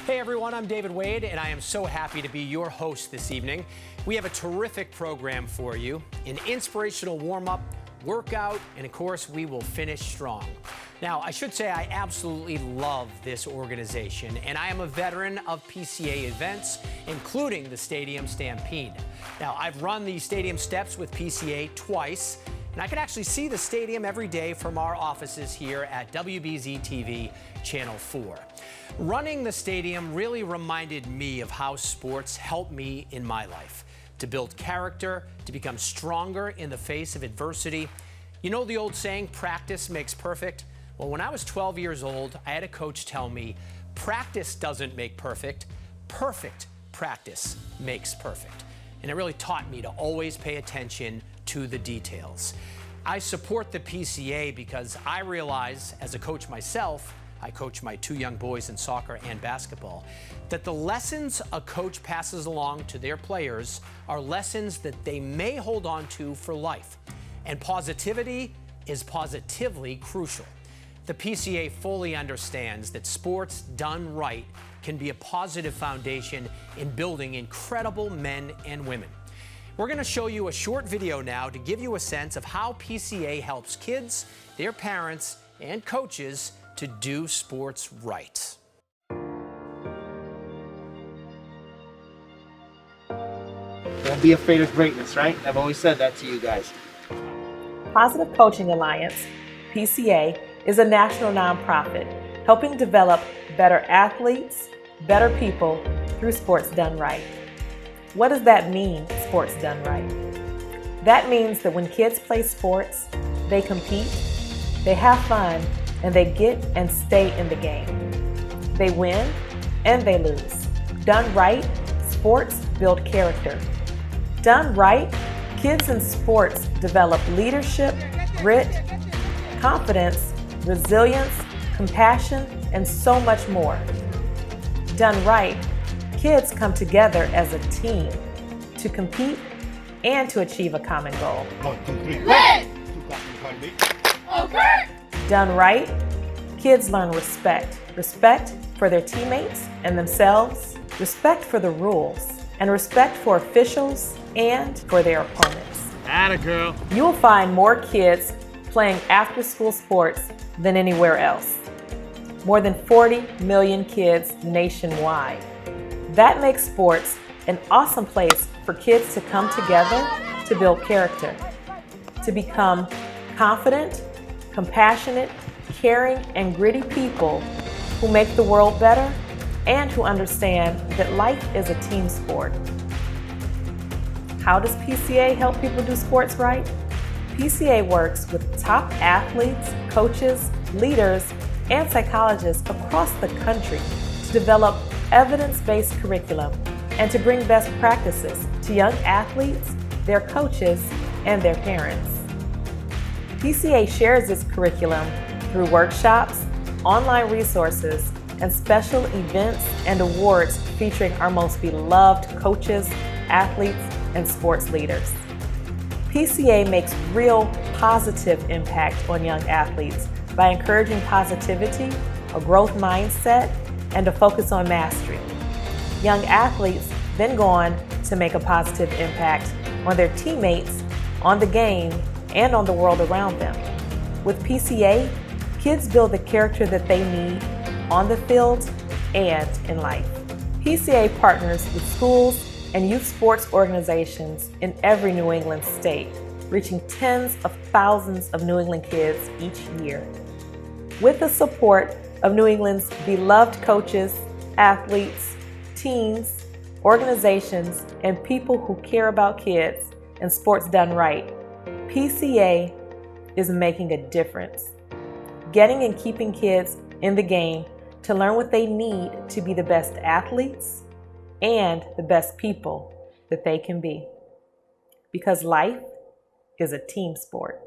Hey everyone, I'm David Wade, and I am so happy to be your host this evening. We have a terrific program for you, an inspirational warm-up, workout, and of course, we will finish strong. Now, I should say I absolutely love this organization, and I am a veteran of PCA events, including the Stadium Stampede. Now, I've run the Stadium Steps with PCA twice, and I can actually see the stadium every day from our offices here at WBZ TV Channel 4. Running the stadium really reminded me of how sports helped me in my life, to build character, to become stronger in the face of adversity. You know the old saying, practice makes perfect? Well, when I was 12 years old, I had a coach tell me, practice doesn't make perfect, perfect practice makes perfect. And it really taught me to always pay attention to the details. I support the PCA because I realize, as a coach myself, I coach my two young boys in soccer and basketball, that the lessons a coach passes along to their players are lessons that they may hold on to for life. And positivity is positively crucial. The PCA fully understands that sports done right can be a positive foundation in building incredible men and women. We're going to show you a short video now to give you a sense of how PCA helps kids, their parents, and coaches to do sports right. Don't be afraid of greatness, right? I've always said that to you guys. Positive Coaching Alliance, PCA, is a national nonprofit helping develop better athletes, better people through sports done right. What does that mean, sports done right? That means that when kids play sports, they compete, they have fun, and they get and stay in the game. They win and they lose. Done right, sports build character. Done right, kids in sports develop leadership, grit, confidence, resilience, compassion, and so much more. Done right, kids come together as a team to compete and to achieve a common goal. 1, 2, 3, win! Okay! Done right, kids learn respect. Respect for their teammates and themselves, respect for the rules, and respect for officials and for their opponents. Atta girl. You will find more kids playing after-school sports than anywhere else. More than 40 million kids nationwide. That makes sports an awesome place for kids to come together to build character, to become confident, compassionate, caring, and gritty people who make the world better and who understand that life is a team sport. How does PCA help people do sports right? PCA works with top athletes, coaches, leaders, and psychologists across the country to develop evidence-based curriculum and to bring best practices to young athletes, their coaches, and their parents. PCA shares its curriculum through workshops, online resources, and special events and awards featuring our most beloved coaches, athletes, and sports leaders. PCA makes real positive impact on young athletes by encouraging positivity, a growth mindset, and a focus on mastery. Young athletes then go on to make a positive impact on their teammates, on the game, and on the world around them. With PCA, kids build the character that they need on the field and in life. PCA partners with schools and youth sports organizations in every New England state, reaching tens of thousands of New England kids each year. With the support of New England's beloved coaches, athletes, teams, organizations, and people who care about kids and sports done right, PCA is making a difference, getting and keeping kids in the game to learn what they need to be the best athletes and the best people that they can be. Because life is a team sport.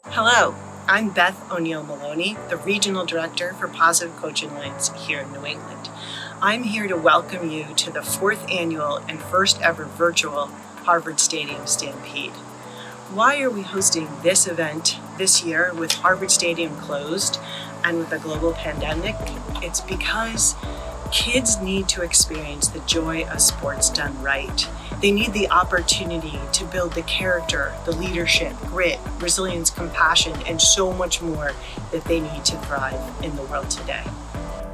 Hello, I'm Beth O'Neill Maloney, the Regional Director for Positive Coaching Alliance here in New England. I'm here to welcome you to the 4th annual and first ever virtual Harvard Stadium Stampede. Why are we hosting this event this year with Harvard Stadium closed? and with a global pandemic, it's because kids need to experience the joy of sports done right. They need the opportunity to build the character, the leadership, grit, resilience, compassion, and so much more that they need to thrive in the world today.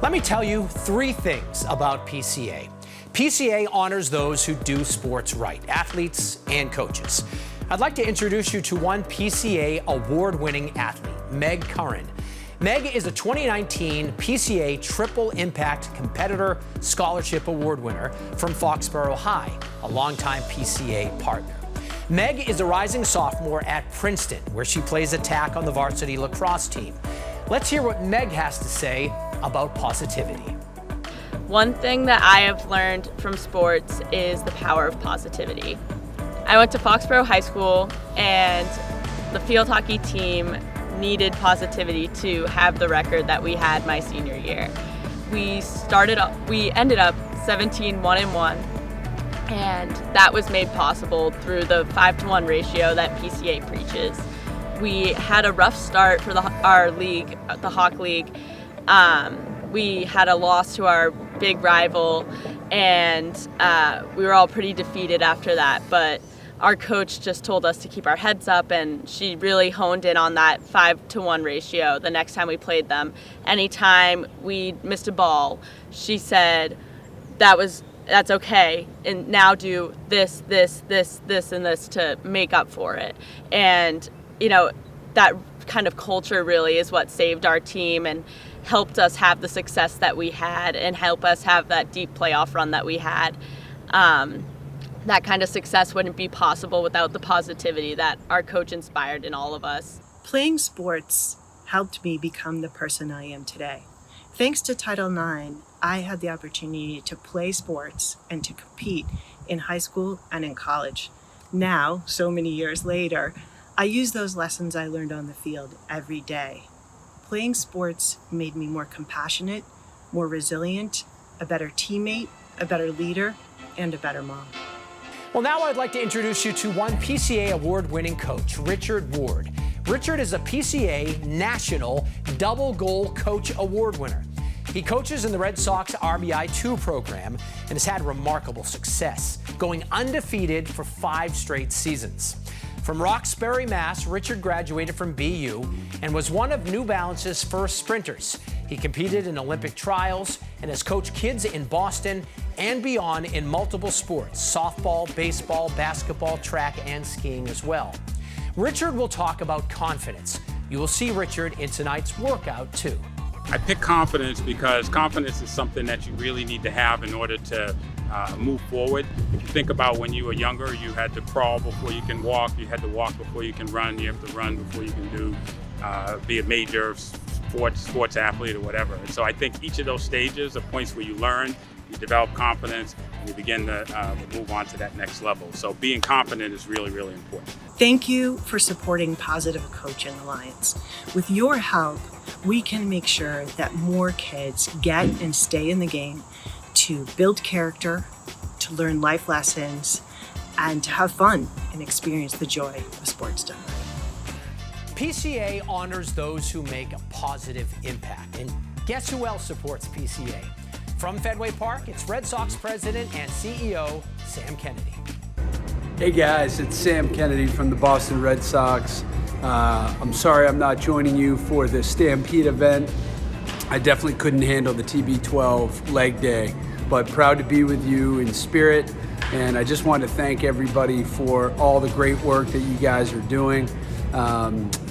Let me tell you 3 things about PCA. PCA honors those who do sports right, athletes and coaches. I'd like to introduce you to one PCA award-winning athlete, Meg Curran. Meg is a 2019 PCA Triple Impact Competitor Scholarship Award winner from Foxborough High, a longtime PCA partner. Meg is a rising sophomore at Princeton, where she plays attack on the varsity lacrosse team. Let's hear what Meg has to say about positivity. One thing that I have learned from sports is the power of positivity. I went to Foxborough High School, and the field hockey team needed positivity to have the record that we had my senior year. We ended up 17-1-1, and that was made possible through the 5-to-1 ratio that PCA preaches. We had a rough start for our league, the Hawk League. We had a loss to our big rival, and we were all pretty defeated after that, but our coach just told us to keep our heads up, and she really honed in on that 5-to-1 ratio the next time we played them. Anytime we missed a ball, she said, that's okay, and now do this, and this to make up for it. And, that kind of culture really is what saved our team and helped us have the success that we had and help us have that deep playoff run that we had. That kind of success wouldn't be possible without the positivity that our coach inspired in all of us. Playing sports helped me become the person I am today. Thanks to Title IX, I had the opportunity to play sports and to compete in high school and in college. Now, so many years later, I use those lessons I learned on the field every day. Playing sports made me more compassionate, more resilient, a better teammate, a better leader, and a better mom. Well, now I'd like to introduce you to one PCA award-winning coach, Richard Ward. Richard is a PCA National Double Goal Coach Award winner. He coaches in the Red Sox RBI2 program and has had remarkable success, going undefeated for 5 straight seasons. From Roxbury, Mass., Richard graduated from BU and was one of New Balance's first sprinters. He competed in Olympic trials and has coached kids in Boston and beyond in multiple sports, softball, baseball, basketball, track, and skiing as well. Richard will talk about confidence. You will see Richard in tonight's workout, too. I pick confidence because confidence is something that you really need to have in order to move forward. If you think about when you were younger, you had to crawl before you can walk, you had to walk before you can run, you have to run before you can be a major sports athlete or whatever. And so I think each of those stages are points where you learn, you develop confidence, and you begin to move on to that next level. So being confident is really, really important. Thank you for supporting Positive Coaching Alliance. With your help, we can make sure that more kids get and stay in the game to build character, to learn life lessons, and to have fun and experience the joy of sports done right. PCA honors those who make a positive impact. And guess who else supports PCA? From Fenway Park, it's Red Sox president and CEO, Sam Kennedy. Hey guys, it's Sam Kennedy from the Boston Red Sox. I'm sorry I'm not joining you for the Stampede event. I definitely couldn't handle the TB12 leg day, but proud to be with you in spirit. And I just want to thank everybody for all the great work that you guys are doing.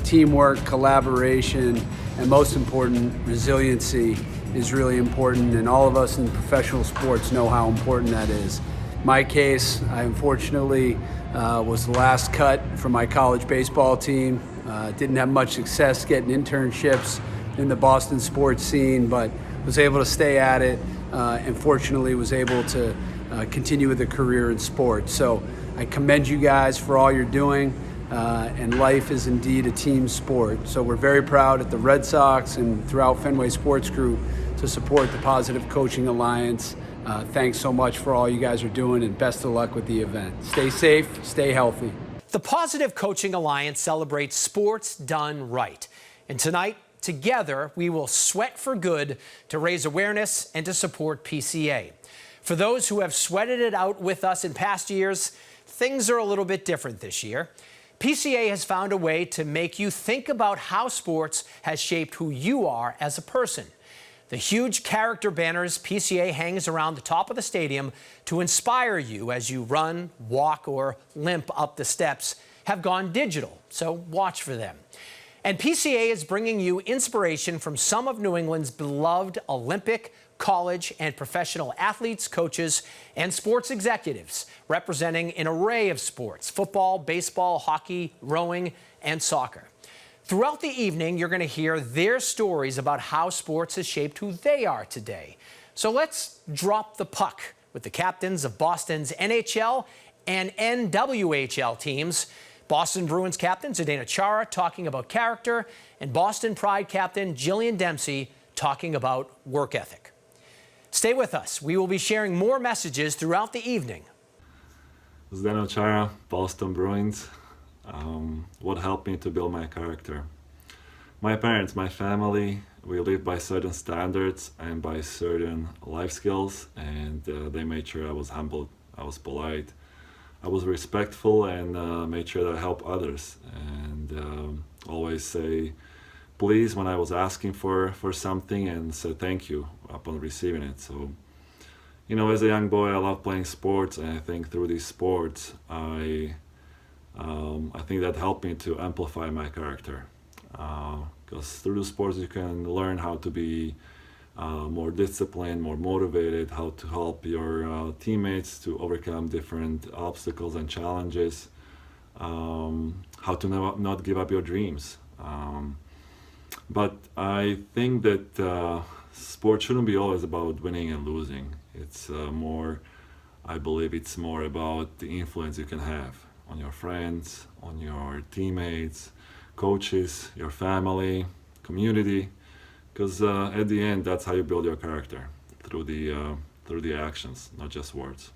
Teamwork, collaboration, and most important, resiliency is really important. And all of us in professional sports know how important that is. My case, I unfortunately was the last cut from my college baseball team. Didn't have much success getting internships in the Boston sports scene, but was able to stay at it and fortunately was able to continue with a career in sports. So I commend you guys for all you're doing, and life is indeed a team sport. So we're very proud at the Red Sox and throughout Fenway Sports Group to support the Positive Coaching Alliance. Thanks so much for all you guys are doing, and best of luck with the event. Stay safe, stay healthy. The Positive Coaching Alliance celebrates sports done right. And tonight, together, we will sweat for good to raise awareness and to support PCA. For those who have sweated it out with us in past years, things are a little bit different this year. PCA has found a way to make you think about how sports has shaped who you are as a person. The huge character banners PCA hangs around the top of the stadium to inspire you as you run, walk, or limp up the steps have gone digital, so watch for them. And PCA is bringing you inspiration from some of New England's beloved Olympic, college, and professional athletes, coaches, and sports executives representing an array of sports: football, baseball, hockey, rowing, and soccer. Throughout the evening, you're going to hear their stories about how sports has shaped who they are today. So let's drop the puck with the captains of Boston's NHL and NWHL teams. Boston Bruins captain Zdeno Chara talking about character, and Boston Pride captain Jillian Dempsey talking about work ethic. Stay with us. We will be sharing more messages throughout the evening. Zdeno Chara, Boston Bruins. What helped me to build my character? My parents, my family, we live by certain standards and by certain life skills, and they made sure I was humble, I was polite, I was respectful, and made sure that I help others, and always say please when I was asking for something, and say thank you upon receiving it. So, you know, as a young boy, I love playing sports, and I think through these sports, I think that helped me to amplify my character. Because through the sports, you can learn how to be more disciplined, more motivated, how to help your teammates to overcome different obstacles and challenges, how to not give up your dreams. But I think that sport shouldn't be always about winning and losing. It's I believe it's more about the influence you can have on your friends, on your teammates, coaches, your family, community, because at the end, that's how you build your character, through the actions, not just words.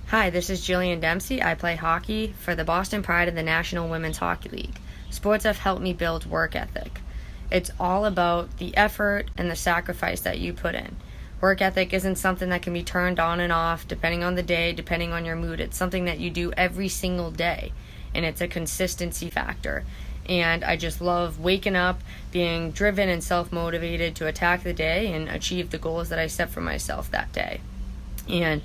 Hi, this is Jillian Dempsey. I play hockey for the Boston Pride of the National Women's Hockey League. Sports have helped me build work ethic. It's all about the effort and the sacrifice that you put in. Work ethic isn't something that can be turned on and off depending on the day, depending on your mood. It's something that you do every single day, and it's a consistency factor. And I just love waking up, being driven and self-motivated to attack the day and achieve the goals that I set for myself that day. And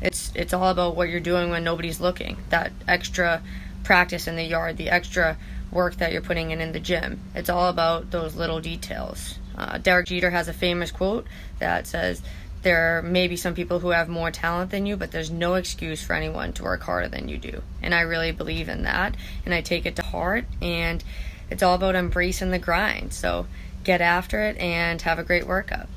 it's all about what you're doing when nobody's looking. That extra practice in the yard, the extra work that you're putting in the gym. It's all about those little details. Derek Jeter has a famous quote that says, there may be some people who have more talent than you, but there's no excuse for anyone to work harder than you do. And I really believe in that, and I take it to heart, and it's all about embracing the grind. So get after it and have a great workout.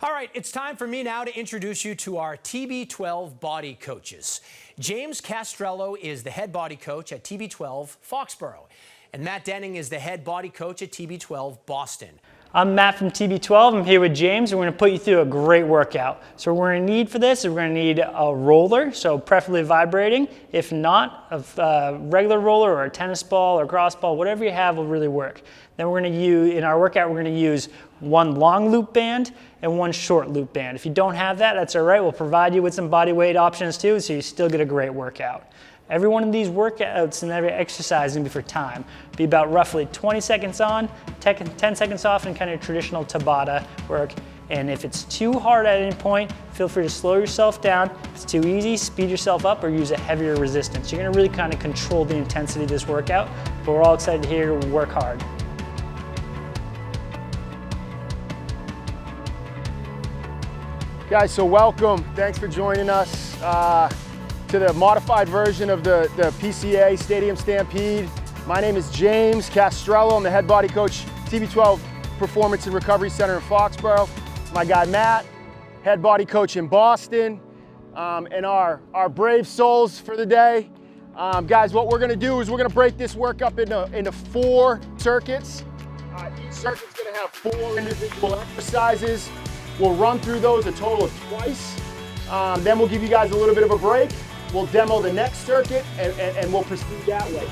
All right, it's time for me now to introduce you to our TB12 body coaches. James Castrello is the head body coach at TB12 Foxborough, and Matt Denning is the head body coach at TB12 Boston. I'm Matt from TB12. I'm here with James, and we're going to put you through a great workout. So what we're going to need for this is we're going to need a roller, so preferably vibrating. If not, a regular roller or a tennis ball or cross ball, whatever you have will really work. Then we're going to use, in our workout, we're going to use one long loop band and one short loop band. If you don't have that, that's all right. We'll provide you with some body weight options too, so you still get a great workout. Every one of these workouts and every exercise is going to be for time. Be about roughly 20 seconds on, 10 seconds off, and kind of traditional Tabata work. And if it's too hard at any point, feel free to slow yourself down. If it's too easy, speed yourself up or use a heavier resistance. You're going to really kind of control the intensity of this workout, but we're all excited to hear you work hard. Guys, so welcome. Thanks for joining us to the modified version of the PCA Stadium Stampede. My name is James Castrello. I'm the head body coach, TB12 Performance and Recovery Center in Foxborough. My guy Matt, head body coach in Boston, and our brave souls for the day. Guys, what we're gonna do is we're gonna break this work up into 4 circuits. Each circuit's gonna have 4 individual exercises. We'll run through those a total of twice. Then we'll give you guys a little bit of a break. We'll demo the next circuit and we'll proceed that way.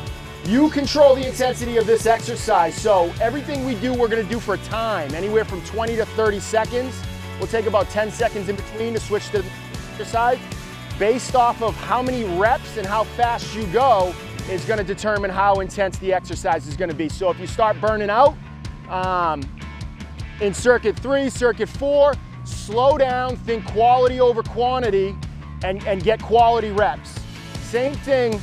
You control the intensity of this exercise. So everything we do, we're gonna do for time, anywhere from 20 to 30 seconds. We'll take about 10 seconds in between to switch to the exercise. Based off of how many reps and how fast you go is gonna determine how intense the exercise is gonna be. So if you start burning out in circuit 3, circuit 4, slow down, think quality over quantity, and get quality reps. Same thing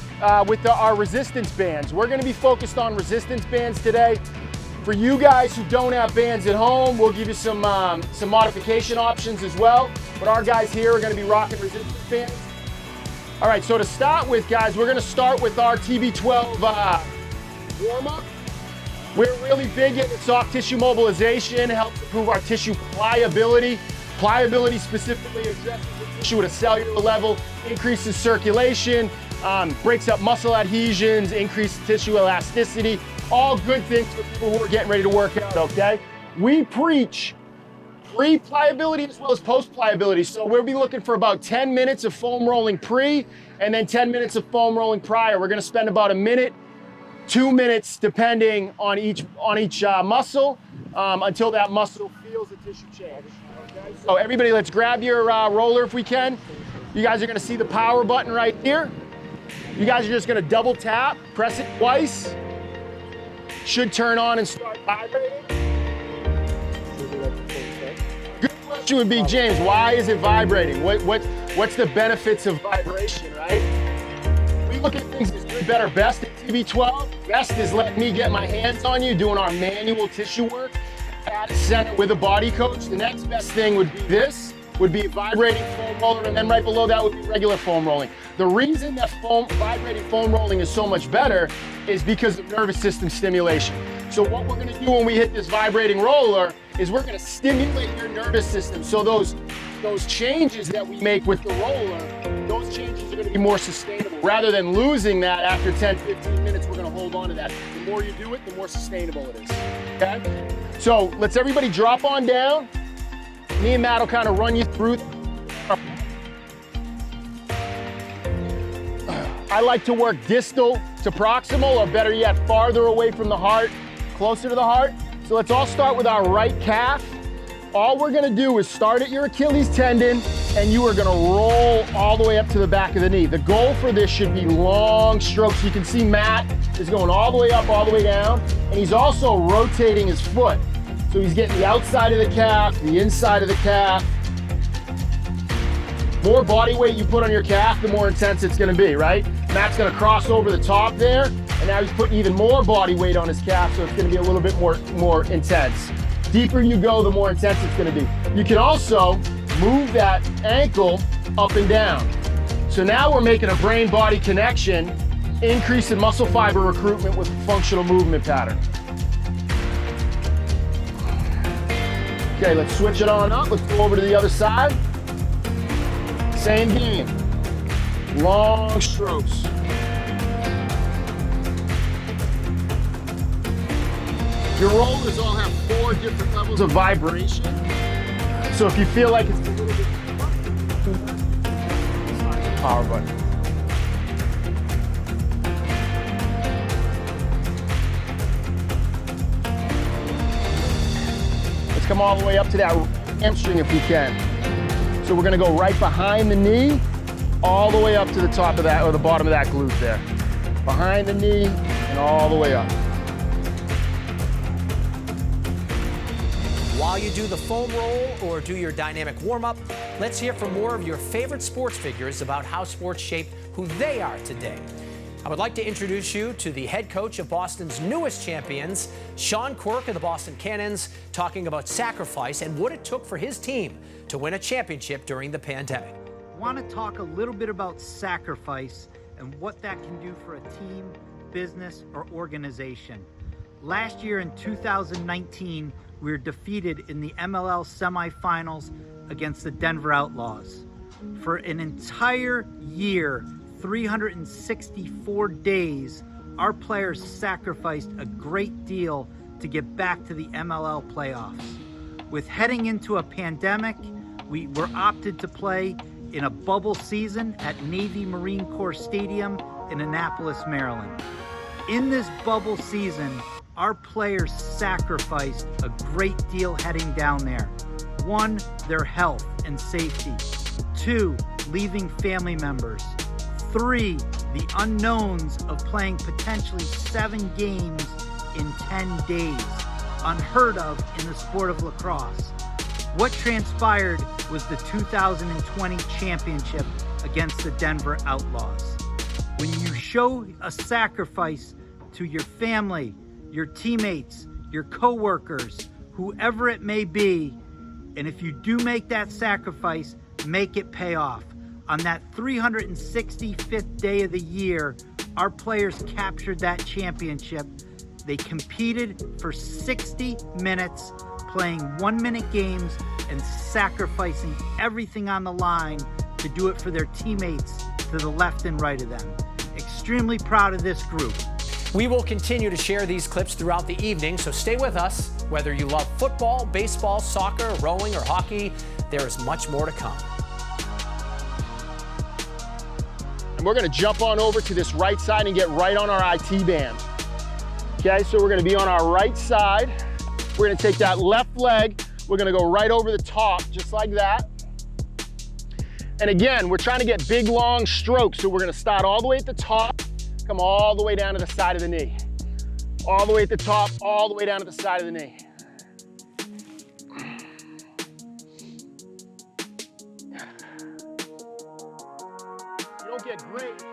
with our resistance bands. We're gonna be focused on resistance bands today. For you guys who don't have bands at home, we'll give you some modification options as well. But our guys here are gonna be rocking resistance bands. All right, so to start with, guys, we're gonna start with our TB12 warm-up. We're really big into soft tissue mobilization, helps improve our tissue pliability. Pliability specifically addresses the tissue at a cellular level, increases circulation, breaks up muscle adhesions, increases tissue elasticity. All good things for people who are getting ready to work out, okay? We preach pre-pliability as well as post-pliability. So we'll be looking for about 10 minutes of foam rolling pre, and then 10 minutes of foam rolling prior. We're gonna spend about a minute, 2 minutes, depending on each muscle, until that muscle feels the tissue change. Okay? So everybody, let's grab your roller if we can. You guys are gonna see the power button right here. You guys are just gonna double tap, press it twice. Should turn on and start vibrating. Good question would be, James, why is it vibrating? What's the benefits of vibration, right? We look at things as good, better, best at TB12. Best is letting me get my hands on you, doing our manual tissue work at center with a body coach. The next best thing would be this, would be vibrating foam roller, and then right below that would be regular foam rolling. The reason that vibrating foam rolling is so much better is because of nervous system stimulation. So what we're gonna do when we hit this vibrating roller is we're gonna stimulate your nervous system. So those changes that we make with the roller, those changes are gonna be more sustainable. Rather than losing that after 10, 15 minutes, we're gonna hold on to that. The more you do it, the more sustainable it is, okay? So let's everybody drop on down. Me and Matt will kind of run you through. I like to work distal to proximal, or better yet, farther away from the heart, closer to the heart. So let's all start with our right calf. All we're gonna do is start at your Achilles tendon, and you are gonna roll all the way up to the back of the knee. The goal for this should be long strokes. You can see Matt is going all the way up, all the way down, and he's also rotating his foot. So he's getting the outside of the calf, the inside of the calf. More body weight you put on your calf, the more intense it's gonna be, right? Matt's gonna cross over the top there, and now he's putting even more body weight on his calf, so it's gonna be a little bit more intense. Deeper you go, the more intense it's gonna be. You can also move that ankle up and down. So now we're making a brain-body connection, increasing muscle fiber recruitment with a functional movement pattern. Okay, let's switch it on up. Let's go over to the other side. Same game. Long strokes. Your rollers all have 4 different levels of vibration. So if you feel like it's a little bit power button. Let's come all the way up to that hamstring if we can. So we're gonna go right behind the knee, all the way up to the top of that, or the bottom of that glute there. Behind the knee and all the way up. While you do the foam roll or do your dynamic warm-up, let's hear from more of your favorite sports figures about how sports shaped who they are today. I would like to introduce you to the head coach of Boston's newest champions, Sean Quirk of the Boston Cannons, talking about sacrifice and what it took for his team to win a championship during the pandemic. I want to talk a little bit about sacrifice and what that can do for a team, business, or organization. Last year in 2019, we were defeated in the MLL semifinals against the Denver Outlaws. For an entire year, 364 days, our players sacrificed a great deal to get back to the MLL playoffs. With heading into a pandemic, we were opted to play in a bubble season at Navy Marine Corps Stadium in Annapolis, Maryland. In this bubble season, our players sacrificed a great deal heading down there. 1, their health and safety. 2, leaving family members. 3, the unknowns of playing potentially 7 games in 10 days, unheard of in the sport of lacrosse. What transpired was the 2020 championship against the Denver Outlaws. When you show a sacrifice to your family, your teammates, your coworkers, whoever it may be, and if you do make that sacrifice, make it pay off. On that 365th day of the year, our players captured that championship. They competed for 60 minutes, playing 1-minute games and sacrificing everything on the line to do it for their teammates to the left and right of them. Extremely proud of this group. We will continue to share these clips throughout the evening, so stay with us. Whether you love football, baseball, soccer, rowing, or hockey, there is much more to come. And we're gonna jump on over to this right side and get right on our IT band. Okay, so we're gonna be on our right side. We're gonna take that left leg, we're gonna go right over the top, just like that. And again, we're trying to get big, long strokes, so we're gonna start all the way at the top, come all the way down to the side of the knee. All the way at the top, all the way down to the side of the knee. You don't get great.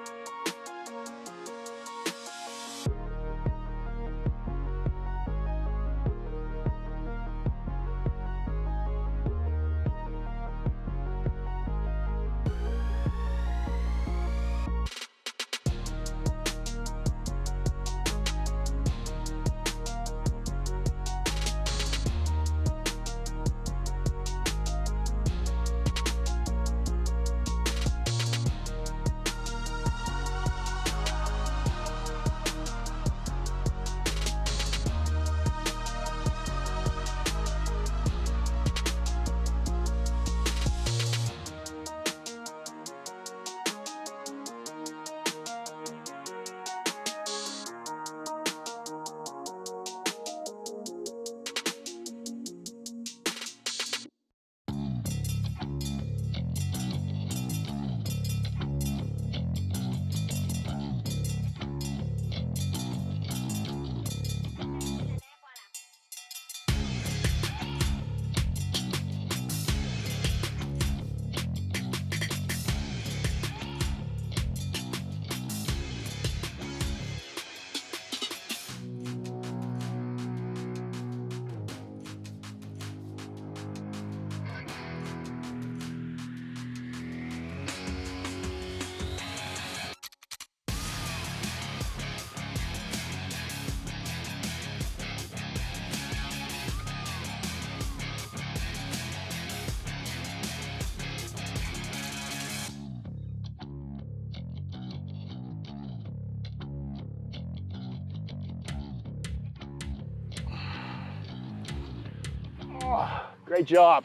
Great job.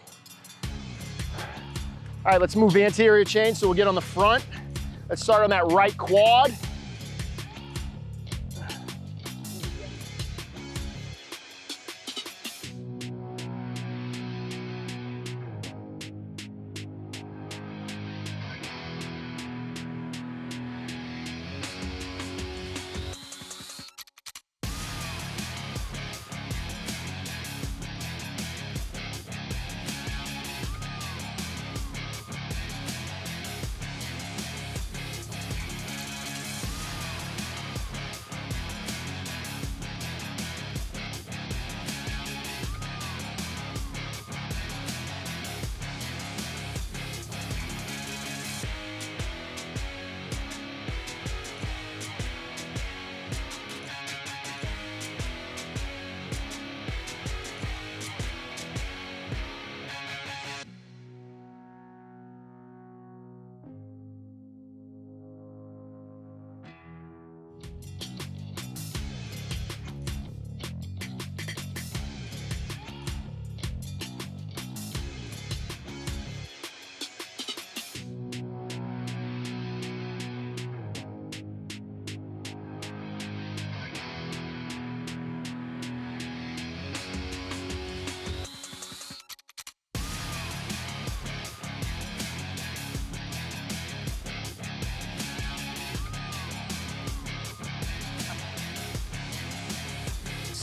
All right, let's move anterior chain, so we'll get on the front. Let's start on that right quad.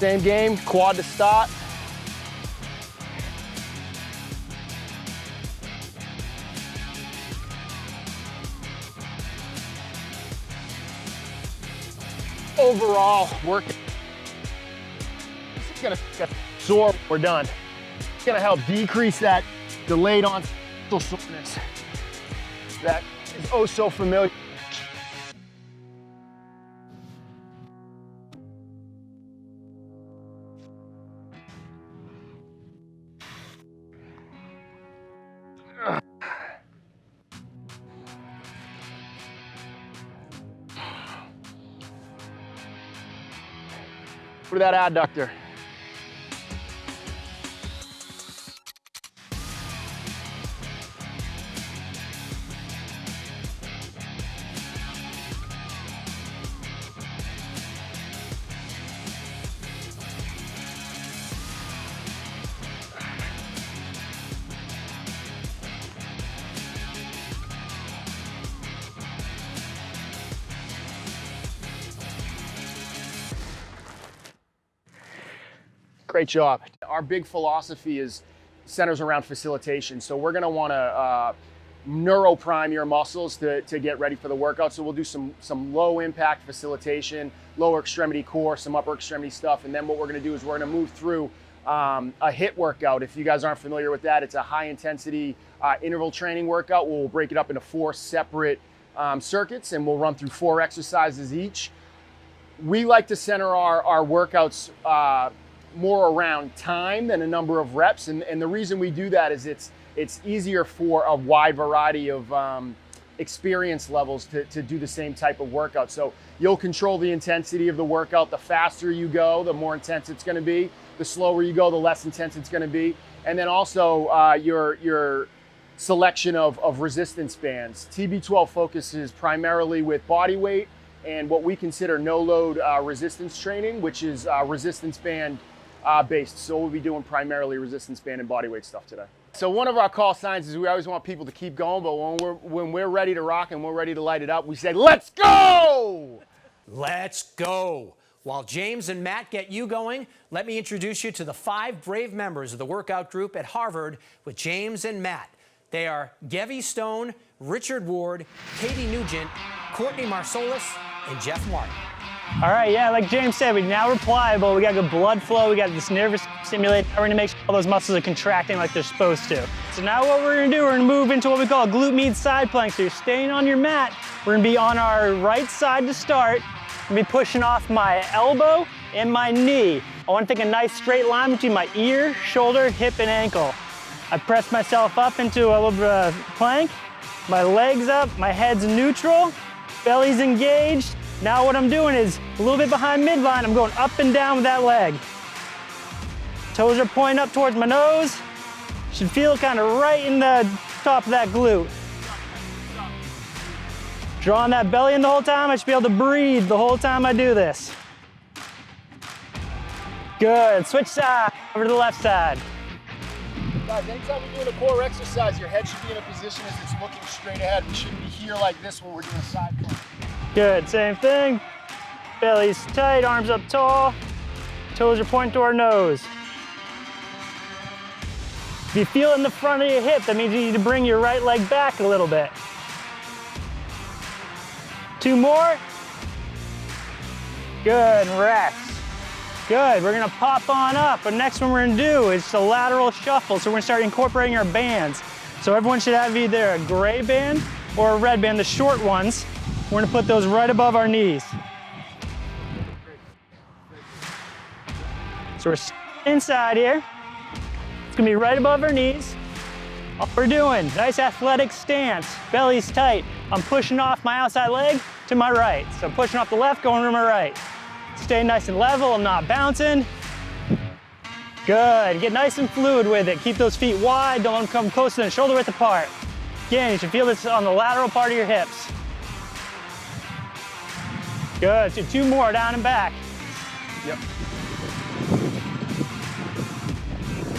Same game, quad to start. Overall, work. This is gonna absorb. We're done. It's gonna help decrease that delayed onset soreness that is oh so familiar. For that adductor. Great job. Our big philosophy centers around facilitation. So we're gonna wanna neuroprime your muscles to get ready for the workout. So we'll do some low impact facilitation, lower extremity core, some upper extremity stuff. And then what we're gonna do is we're gonna move through a HIIT workout. If you guys aren't familiar with that, it's a high intensity interval training workout. We'll break it up into 4 separate circuits and we'll run through 4 exercises each. We like to center our workouts more around time than a number of reps. And the reason we do that is it's easier for a wide variety of experience levels to do the same type of workout. So you'll control the intensity of the workout. The faster you go, the more intense it's gonna be. The slower you go, the less intense it's gonna be. And then also your selection of resistance bands. TB12 focuses primarily with body weight and what we consider no-load resistance training, which is resistance band based. So we'll be doing primarily resistance band and bodyweight stuff today. So one of our call signs is we always want people to keep going, but when we're ready to rock and we're ready to light it up, we say, let's go! Let's go. While James and Matt get you going, let me introduce you to the 5 brave members of the workout group at Harvard with James and Matt. They are Gevi Stone, Richard Ward, Katie Nugent, Courtney Marsolis, and Jeff Martin. All right, yeah, like James said, now we're pliable. We got good blood flow. We got this nervous stimulation. We're gonna make sure all those muscles are contracting like they're supposed to. So now what we're gonna do, we're gonna move into what we call a glute med side plank. So you're staying on your mat. We're gonna be on our right side to start. I'm gonna be pushing off my elbow and my knee. I wanna take a nice straight line between my ear, shoulder, hip, and ankle. I press myself up into a little bit of plank. My legs up, my head's neutral, belly's engaged. Now what I'm doing is a little bit behind midline, I'm going up and down with that leg. Toes are pointing up towards my nose. Should feel kind of right in the top of that glute. Drawing that belly in the whole time, I should be able to breathe the whole time I do this. Good, switch side, over to the left side. Guys, anytime we're doing a core exercise, your head should be in a position as it's looking straight ahead. We shouldn't be here like this when we're doing a side plank. Good, same thing. Belly's tight, arms up tall. Toes are pointing to our nose. If you feel it in the front of your hip, that means you need to bring your right leg back a little bit. 2 more. Good, rest. Good, we're gonna pop on up. The next one we're gonna do is the lateral shuffle. So we're gonna start incorporating our bands. So everyone should have either a gray band or a red band, the short ones. We're gonna put those right above our knees. So we're inside here. It's gonna be right above our knees. All we're doing, nice athletic stance, belly's tight. I'm pushing off my outside leg to my right. So I'm pushing off the left, going to my right. Stay nice and level, I'm not bouncing. Good, get nice and fluid with it. Keep those feet wide, don't let them come closer than shoulder width apart. Again, you should feel this on the lateral part of your hips. Good, so 2 more, down and back. Yep.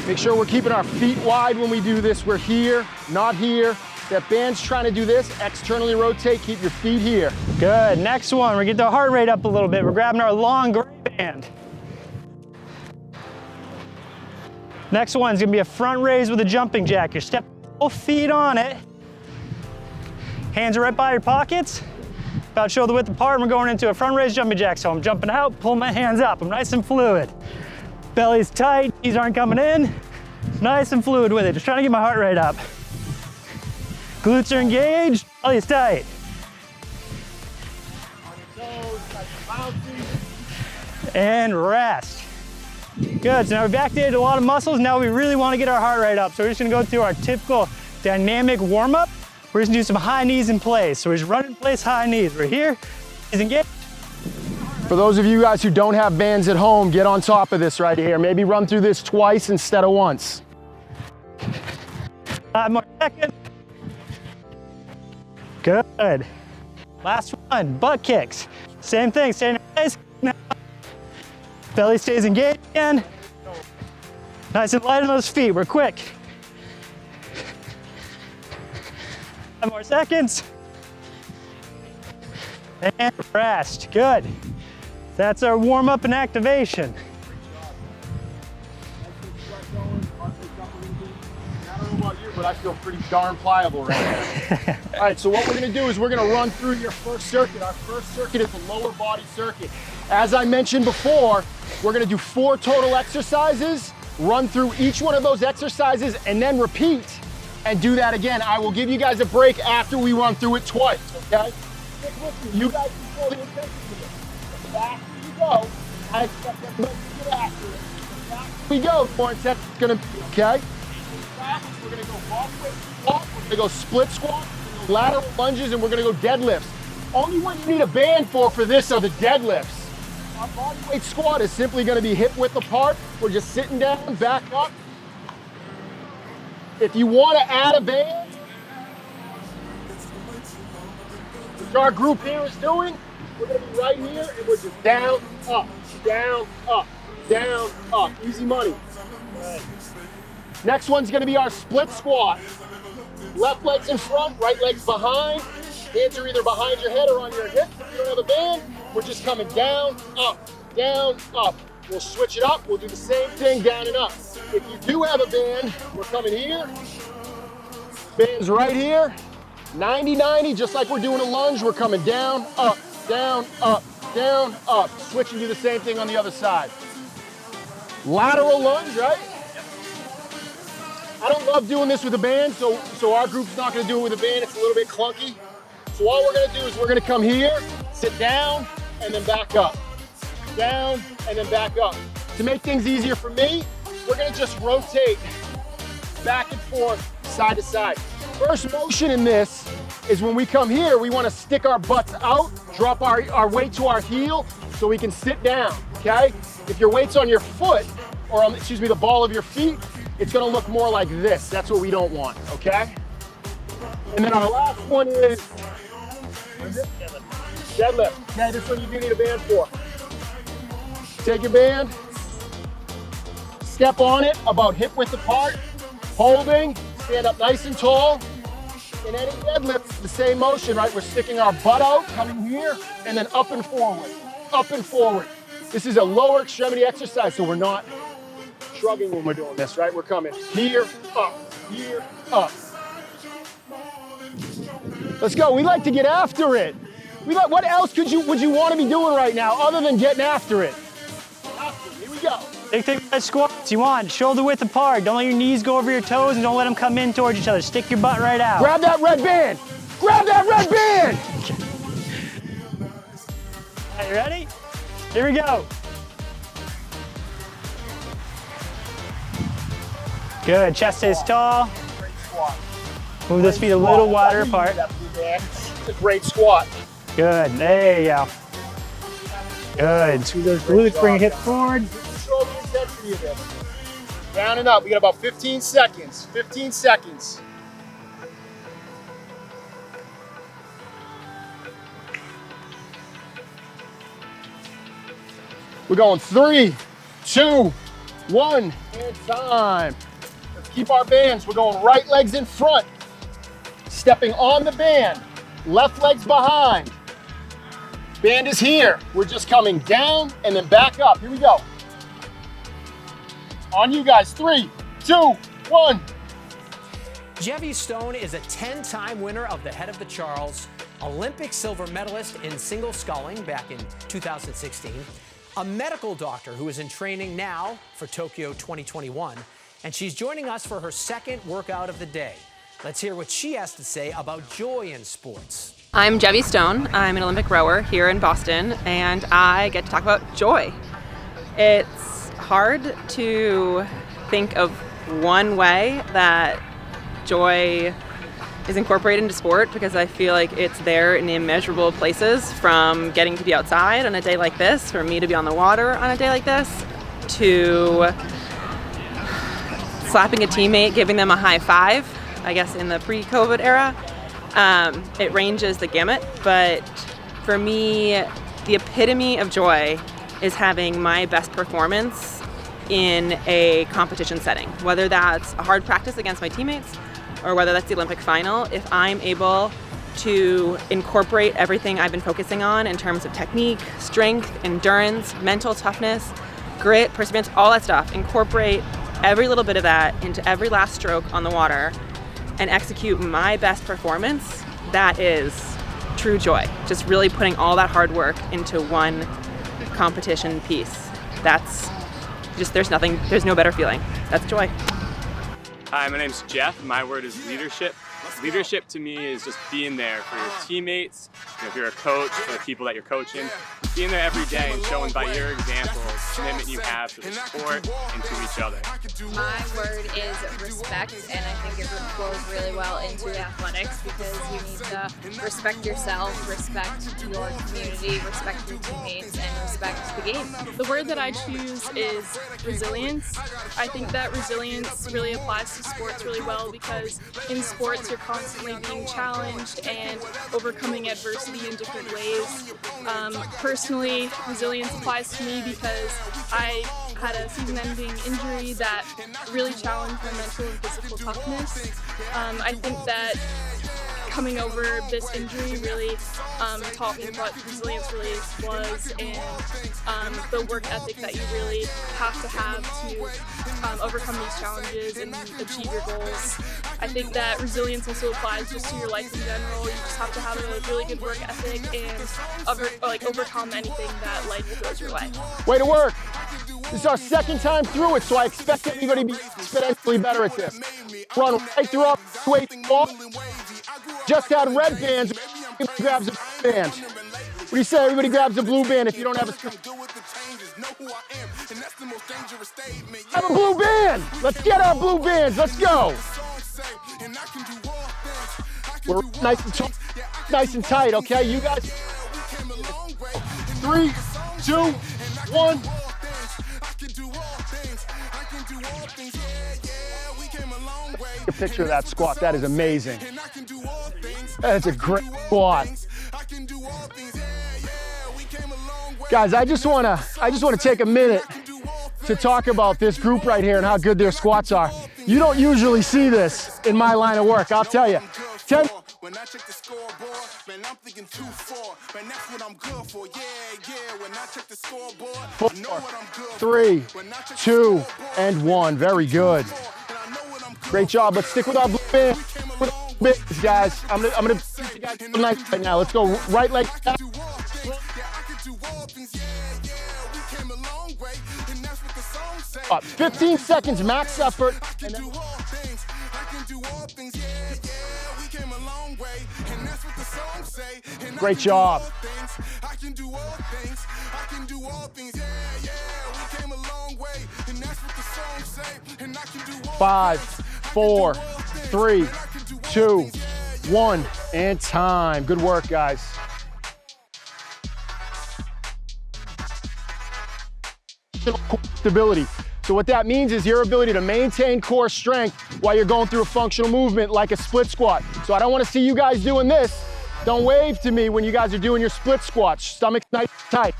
Make sure we're keeping our feet wide when we do this. We're here, not here. That band's trying to do this, externally rotate, keep your feet here. Good, next one, we're getting the heart rate up a little bit. We're grabbing our long gray band. Next one's gonna be a front raise with a jumping jack. You're stepping both feet on it. Hands are right by your pockets, about shoulder width apart, and we're going into a front raise jumping jack. So I'm jumping out, pulling my hands up. I'm nice and fluid. Belly's tight, knees aren't coming in. Nice and fluid with it, just trying to get my heart rate up. Glutes are engaged, belly's tight. And rest. Good, so now we've activated a lot of muscles. Now we really want to get our heart rate up. So we're just gonna go through our typical dynamic warm-up. We're just gonna do some high knees in place. So we're just run in place, high knees. We're here, knees engaged. For those of you guys who don't have bands at home, get on top of this right here. Maybe run through this twice instead of once. 5 more seconds. Good. Last one, butt kicks. Same thing, stay in place. Belly stays engaged again. Nice and light on those feet, we're quick. 5 more seconds. And rest, good. That's our warm up and activation. I don't know about you, but I feel pretty darn pliable right now. All right, so what we're gonna do is we're gonna run through your first circuit. Our first circuit is the lower body circuit. As I mentioned before, we're gonna do 4 total exercises, run through each one of those exercises, and then repeat and do that again. I will give you guys a break after we run through it twice, okay? Stick with me. You guys control the intensity. The faster you go, I expect everybody to get after it. The faster we go, the more intense it's gonna be, okay? We're gonna go body-weight squat, we're gonna go split squat, we're gonna go lateral lunges, and we're gonna go deadlifts. Only one you need a band for this are the deadlifts. Our body-weight squat is simply gonna be hip width apart. We're just sitting down, back up. If you wanna add a band, which our group here is doing, we're gonna be right here, and we're just down, up, down, up, down, up. Easy money. Next one's gonna be our split squat. Left leg's in front, right leg's behind. Hands are either behind your head or on your hips. If you don't have a band, we're just coming down, up, down, up. We'll switch it up, we'll do the same thing down and up. If you do have a band, we're coming here. Band's right here. 90-90, just like we're doing a lunge, we're coming down, up, down, up, down, up. Switch and do the same thing on the other side. Lateral lunge, right? I don't love doing this with a band, so our group's not gonna do it with a band. It's a little bit clunky. So all we're gonna do is we're gonna come here, sit down, and then back up. Down, and then back up. To make things easier for me, we're gonna just rotate back and forth, side to side. First motion in this is when we come here, we wanna stick our butts out, drop our weight to our heel so we can sit down, okay? If your weight's on your foot, or on, excuse me, the ball of your feet, it's gonna look more like this. That's what we don't want, okay? And then our last one is deadlift. Okay, this one you do need a band for. Take your band, step on it about hip width apart, holding, stand up nice and tall. In any deadlift, the same motion, right? We're sticking our butt out, coming here, and then up and forward, up and forward. This is a lower extremity exercise, so we're not shrugging when we're doing this, right? We're coming here, up, here, up. Let's go. We like to get after it. What else would you want to be doing right now other than getting after it? Here we go. Take that squats you want, shoulder width apart. Don't let your knees go over your toes and don't let them come in towards each other. Stick your butt right out. Grab that red band. Grab that red band. All right, you ready? Here we go. Good, chest stays tall. Great squat. Move those feet a little wider apart. It's a great squat. Good, there you go. Good, squeeze those glutes, bring your hips forward. Control the intensity of this. Down and up, we got about 15 seconds. 15 seconds. We're going 3, 2, 1, and time. Let's keep our bands. We're going right legs in front. Stepping on the band. Left leg's behind. Band is here. We're just coming down and then back up. Here we go. On you guys. 3, 2, 1. Jevy Stone is a 10-time winner of the Head of the Charles, Olympic silver medalist in single sculling back in 2016, a medical doctor who is in training now for Tokyo 2021, and she's joining us for her second workout of the day. Let's hear what she has to say about joy in sports. I'm Jevy Stone. I'm an Olympic rower here in Boston, and I get to talk about joy. It's hard to think of one way that joy is incorporated into sport because I feel like it's there in immeasurable places, from getting to be outside on a day like this, for me to be on the water on a day like this, to slapping a teammate, giving them a high five, I guess in the pre-COVID era. It ranges the gamut, but for me, the epitome of joy is having my best performance in a competition setting, whether that's a hard practice against my teammates or whether that's the Olympic final. If I'm able to incorporate everything I've been focusing on in terms of technique, strength, endurance, mental toughness, grit, perseverance, all that stuff, incorporate every little bit of that into every last stroke on the water and execute my best performance, that is true joy. Just really putting all that hard work into one competition piece. That's just, there's no better feeling. That's joy. Hi, my name's Jeff. My word is leadership. Leadership to me is just being there for your teammates, if you're a coach, for the people that you're coaching, being there every day and showing by your example the commitment you have to the sport and to each other. My word is respect, and I think it goes really well into athletics because you need to respect yourself, respect your community, respect your teammates, and respect the game. The word that I choose is resilience. I think that resilience really applies to sports really well because in sports you're constantly being challenged and overcoming adversity in different ways. Personally, resilience applies to me because I had a season-ending injury that really challenged my mental and physical toughness. I think that coming over this injury really taught me what resilience really was and the work ethic that you really have to overcome these challenges and achieve your goals. I think that resilience also applies just to your life in general. You just have to have a really good work ethic and overcome anything that life throws your way. Way to work. This is our second time through it, so I expect everybody to be exponentially better at this. Run right through up, weight, walk. Just had red bands, everybody grabs a blue band. What do you say? Everybody grabs a blue band if you don't have a... Have a blue band! Let's get our blue bands, let's go! We're nice and tight, okay? You guys... 3, 2, 1. A picture of that squat, that is amazing. That's a great squat. Guys, I just wanna take a minute to talk about this group right here and how good their squats are. You don't usually see this in my line of work, I'll tell you. 10. When I check the scoreboard, man, I'm thinking 2-4. Man, that's what I'm good for. Yeah. When I check the scoreboard, I know what I'm good for. 3, 2, and 1. Very good. Great job. Let's stick with our blue band. Guys, I'm gonna you guys nice right now. Let's go right leg. 15 seconds max effort. Great job. 5, 4, 3, 2, 1, and time. Good work, guys. Stability. So what that means is your ability to maintain core strength while you're going through a functional movement like a split squat. So I don't want to see you guys doing this. Don't wave to me when you guys are doing your split squats. Stomach nice and tight.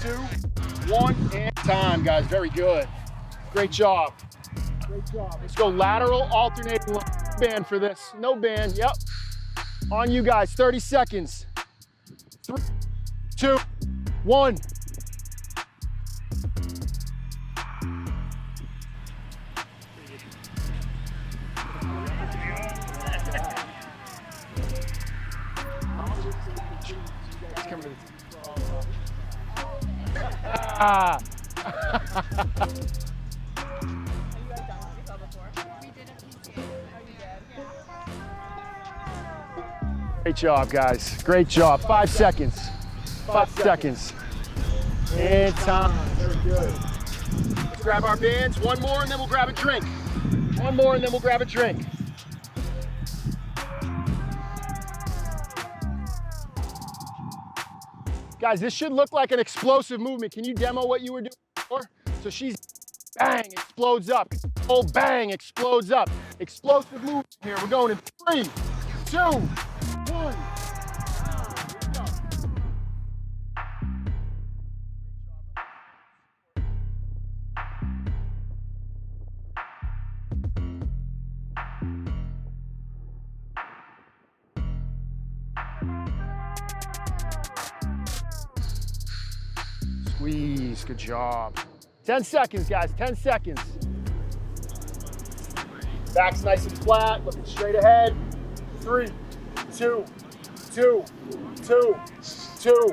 2, 1, and time, guys. Very good. Great job. Great job. Let's go lateral alternating band for this. No band. Yep. On you guys. 30 seconds. 3, 2, 1. Ah. Great job, guys. Great job. 5 seconds. 5 seconds. And time. Very good. Let's grab our bands. One more and then we'll grab a drink. One more and then we'll grab a drink. Guys, this should look like an explosive movement. Can you demo what you were doing before? So she's bang, explodes up. Oh, bang, explodes up. Explosive movement here. We're going in 3, 2, 1. Squeeze, good job. 10 seconds, guys, 10 seconds. Back's nice and flat, looking straight ahead. 3, 2, 2, 2, 2.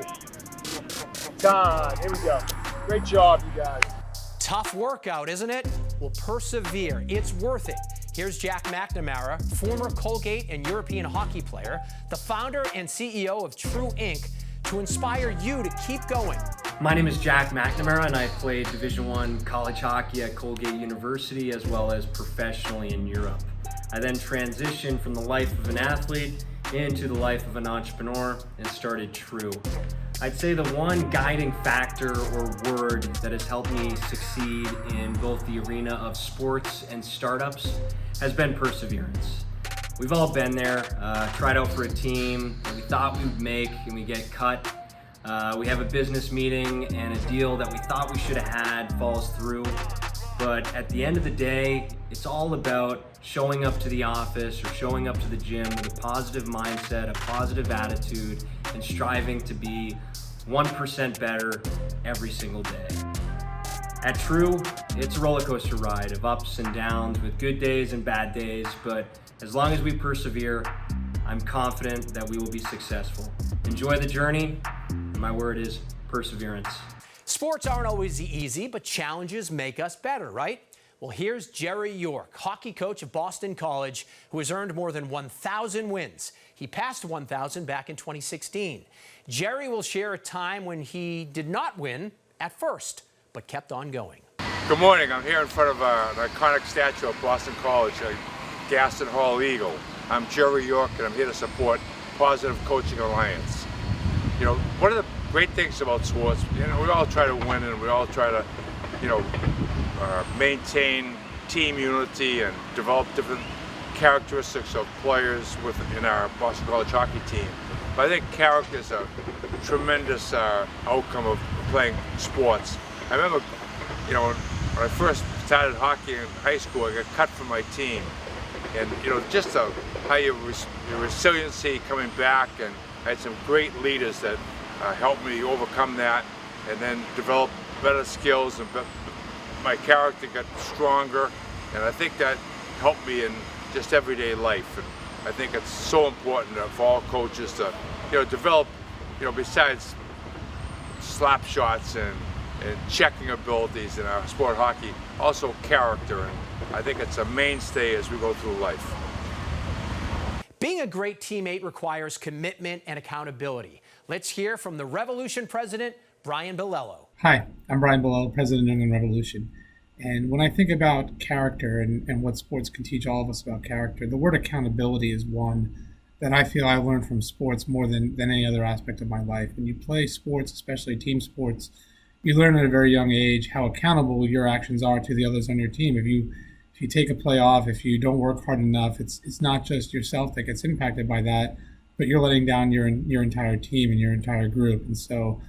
Time, here we go. Great job, you guys. Tough workout, isn't it? Well, persevere, it's worth it. Here's Jack McNamara, former Colgate and European hockey player, the founder and CEO of True Inc., to inspire you to keep going. My name is Jack McNamara, and I played Division I college hockey at Colgate University as well as professionally in Europe. I then transitioned from the life of an athlete into the life of an entrepreneur and started True. I'd say the one guiding factor or word that has helped me succeed in both the arena of sports and startups has been perseverance. We've all been there, tried out for a team that we thought we would make and we get cut. We have a business meeting and a deal that we thought we should have had falls through. But at the end of the day, it's all about showing up to the office or showing up to the gym with a positive mindset, a positive attitude, and striving to be 1% better every single day. At True, it's a roller coaster ride of ups and downs with good days and bad days, but as long as we persevere, I'm confident that we will be successful. Enjoy the journey. My word is perseverance. Sports aren't always easy, but challenges make us better, right? Well, here's Jerry York, hockey coach of Boston College, who has earned more than 1,000 wins. He passed 1,000 back in 2016. Jerry will share a time when he did not win at first, but kept on going. Good morning. I'm here in front of an iconic statue of Boston College, a Gaston Hall Eagle. I'm Jerry York, and I'm here to support Positive Coaching Alliance. You know, one of the great things about sports, you know, we all try to win and we all try to, you know, maintain team unity and develop different characteristics of players within our Boston College hockey team. But I think character is a tremendous outcome of playing sports. I remember, you know, when I first started hockey in high school, I got cut from my team. And, you know, just how your resiliency coming back, and I had some great leaders that helped me overcome that and then develop better skills, and my character got stronger, and I think that helped me in just everyday life. And I think it's so important for all coaches to, you know, develop, you know, besides slap shots and checking abilities in our sport hockey, also character, and I think it's a mainstay as we go through life. Being a great teammate requires commitment and accountability. Let's hear from the Revolution president, Brian Bilello. Hi, I'm Brian Bilello, president of New England Revolution. And when I think about character and what sports can teach all of us about character, the word accountability is one that I feel I learned from sports more than any other aspect of my life. When you play sports, especially team sports, you learn at a very young age how accountable your actions are to the others on your team. If you take a play off, if you don't work hard enough, it's not just yourself that gets impacted by that, but you're letting down your entire team and your entire group. And so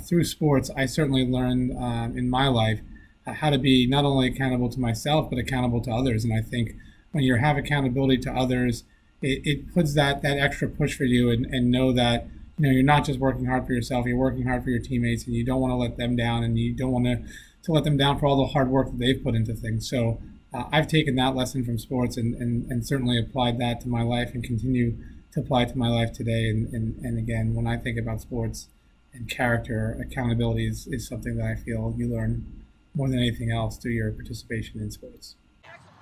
through sports, I certainly learned in my life how to be not only accountable to myself, but accountable to others. And I think when you have accountability to others, it puts that extra push for you, and know that, you know, you're not just working hard for yourself, you're working hard for your teammates, and you don't want to let them down, and you don't want to let them down for all the hard work that they've put into things. So I've taken that lesson from sports and certainly applied that to my life and continue to apply it to my life today. And again, when I think about sports and character, accountability is something that I feel you learn more than anything else through your participation in sports.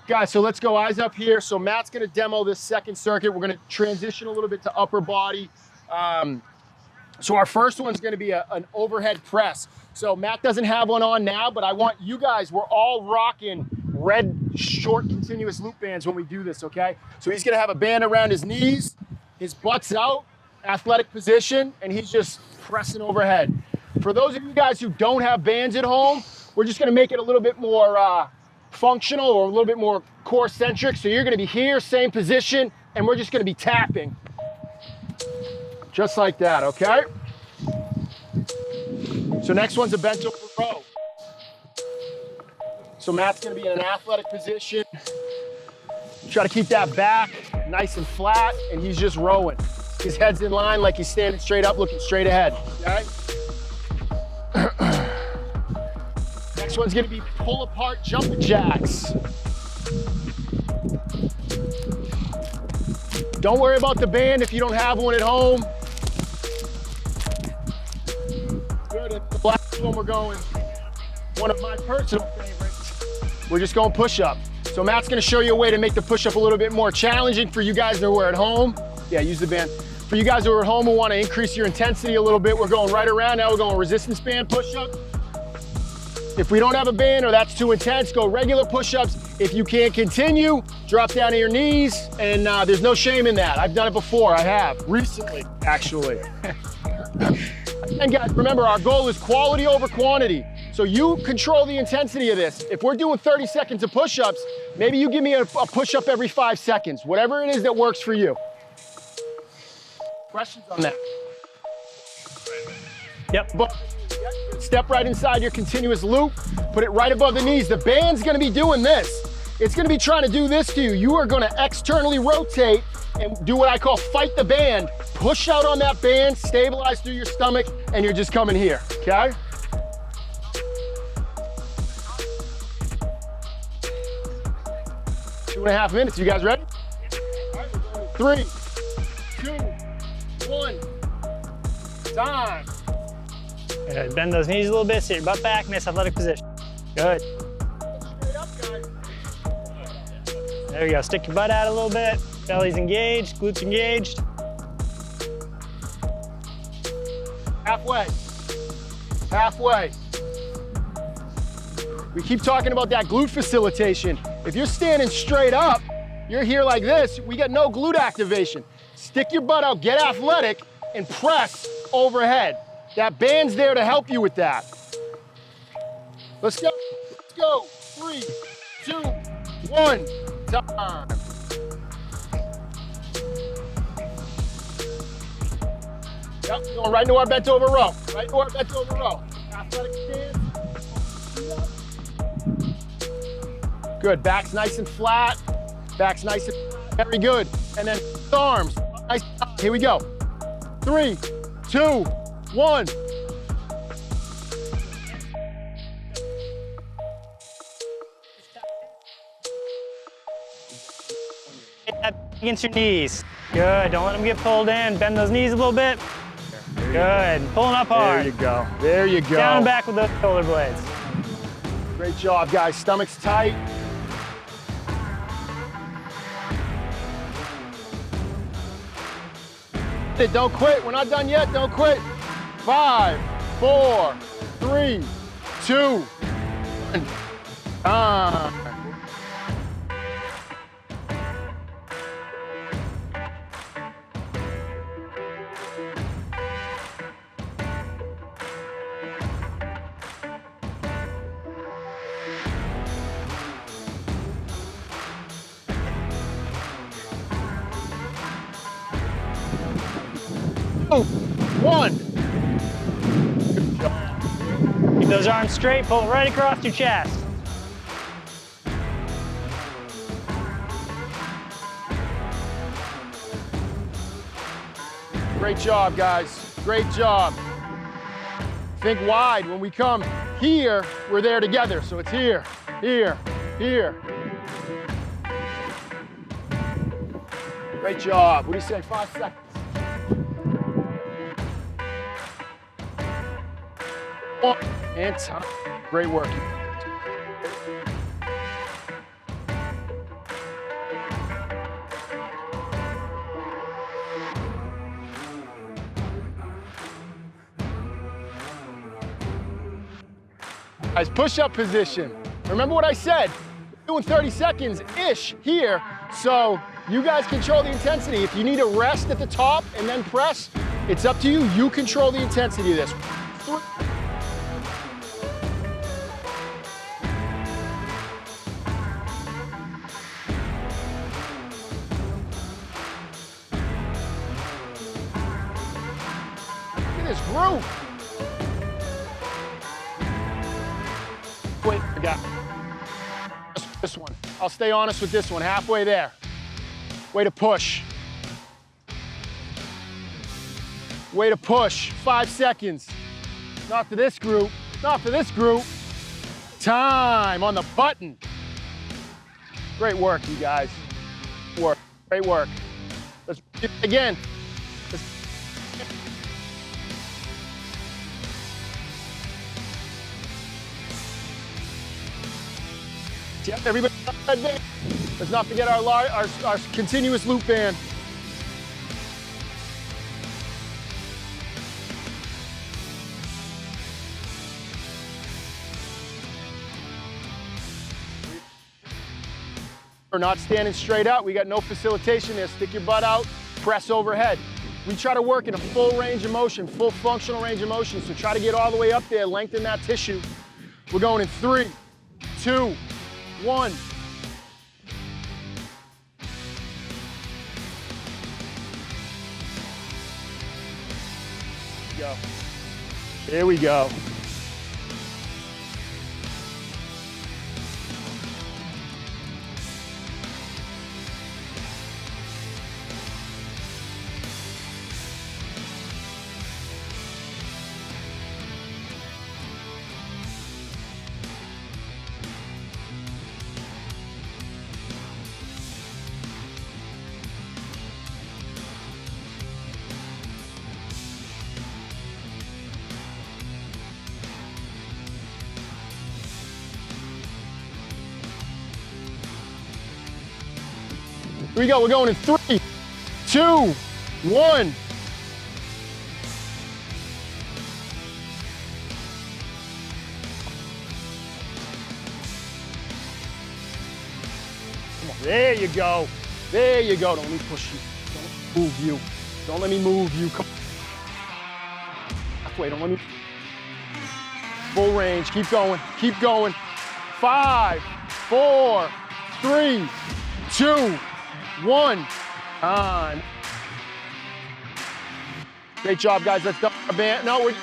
Guys, so let's go eyes up here. So Matt's going to demo this second circuit. We're going to transition a little bit to upper body. So our first one's going to be an overhead press. So Matt doesn't have one on now, but I want you guys, we're all rocking red short continuous loop bands when we do this, okay? So he's going to have a band around his knees, his butt's out, athletic position, and he's just pressing overhead. For those of you guys who don't have bands at home, we're just going to make it a little bit more functional, or a little bit more core centric. So you're going to be here, same position, and we're just going to be tapping. Just like that, okay? So next one's a bent over row. So Matt's gonna be in an athletic position. Try to keep that back nice and flat, and he's just rowing. His head's in line like he's standing straight up, looking straight ahead, okay? Next one's gonna be pull apart jumping jacks. Don't worry about the band if you don't have one at home. Good, the last one we're going, one of my personal favorites. We're just going push-up. So Matt's gonna show you a way to make the push-up a little bit more challenging for you guys who are at home. Yeah, use the band. For you guys who are at home who wanna increase your intensity a little bit, we're going right around. Now we're going resistance band push-up. If we don't have a band or that's too intense, go regular push-ups. If you can't continue, drop down to your knees, and there's no shame in that. I've done it before, I have, recently, actually. And guys, remember, our goal is quality over quantity. So you control the intensity of this. If we're doing 30 seconds of push-ups, maybe you give me a push-up every 5 seconds, whatever it is that works for you. Questions on that? Yep. Step right inside your continuous loop, put it right above the knees. The band's gonna be doing this. It's gonna be trying to do this to you. You are gonna externally rotate and do what I call fight the band. Push out on that band, stabilize through your stomach, and you're just coming here, okay? Two and a half minutes, you guys ready? 3, 2, 1, time. Good. Bend those knees a little bit, sit your butt back, nice athletic position. Good. There we go, stick your butt out a little bit. Belly's engaged, glutes engaged. Halfway. Halfway. We keep talking about that glute facilitation. If you're standing straight up, you're here like this, we get no glute activation. Stick your butt out, get athletic, and press overhead. That band's there to help you with that. Let's go. Let's go. 3, 2, 1. Time. Yep, going right into our bent over row. Right into our bent over row. Athletic stance. Good. Back's nice and flat. Back's nice and flat. Very good. And then arms. Nice. Here we go. 3, 2, 1. Against your knees. Good, don't let them get pulled in. Bend those knees a little bit. Good, pulling up hard. There you go, there you go. Down and back with those shoulder blades. Great job, guys. Stomach's tight. Don't quit, we're not done yet, don't quit. 5, 4, 3, 2, 1. One. those arms straight, pull it right across your chest. Great job, guys. Great job. Think wide. When we come here, we're there together. So it's here, here, here. Great job. What do you say? 5 seconds. And time. Great work. Guys, push-up position. Remember what I said? We're doing 30 seconds-ish here, so you guys control the intensity. If you need a rest at the top and then press, it's up to you. You control the intensity of this. Look at this group. Wait, I got this one. I'll stay honest with this one. Halfway there. Way to push. Way to push. 5 seconds. Not for this group. Not for this group. Time on the button. Great work, you guys. Work. Great work. Let's do it again. Yep, everybody, let's not forget our continuous loop band. We're not standing straight out. We got no facilitation there. Stick your butt out, press overhead. We try to work in a full range of motion, full functional range of motion. So try to get all the way up there, lengthen that tissue. We're going in 3, 2, 1. Go. Here we go. Here we go, we're going in 3, 2, 1. Come on, there you go. There you go. Don't let me push you. Don't move you. Don't let me move you. Come on. Halfway, don't let me. Full range, keep going, keep going. 5, 4, 3, 2, 1. On. Great job, guys. Let's double our band. No, we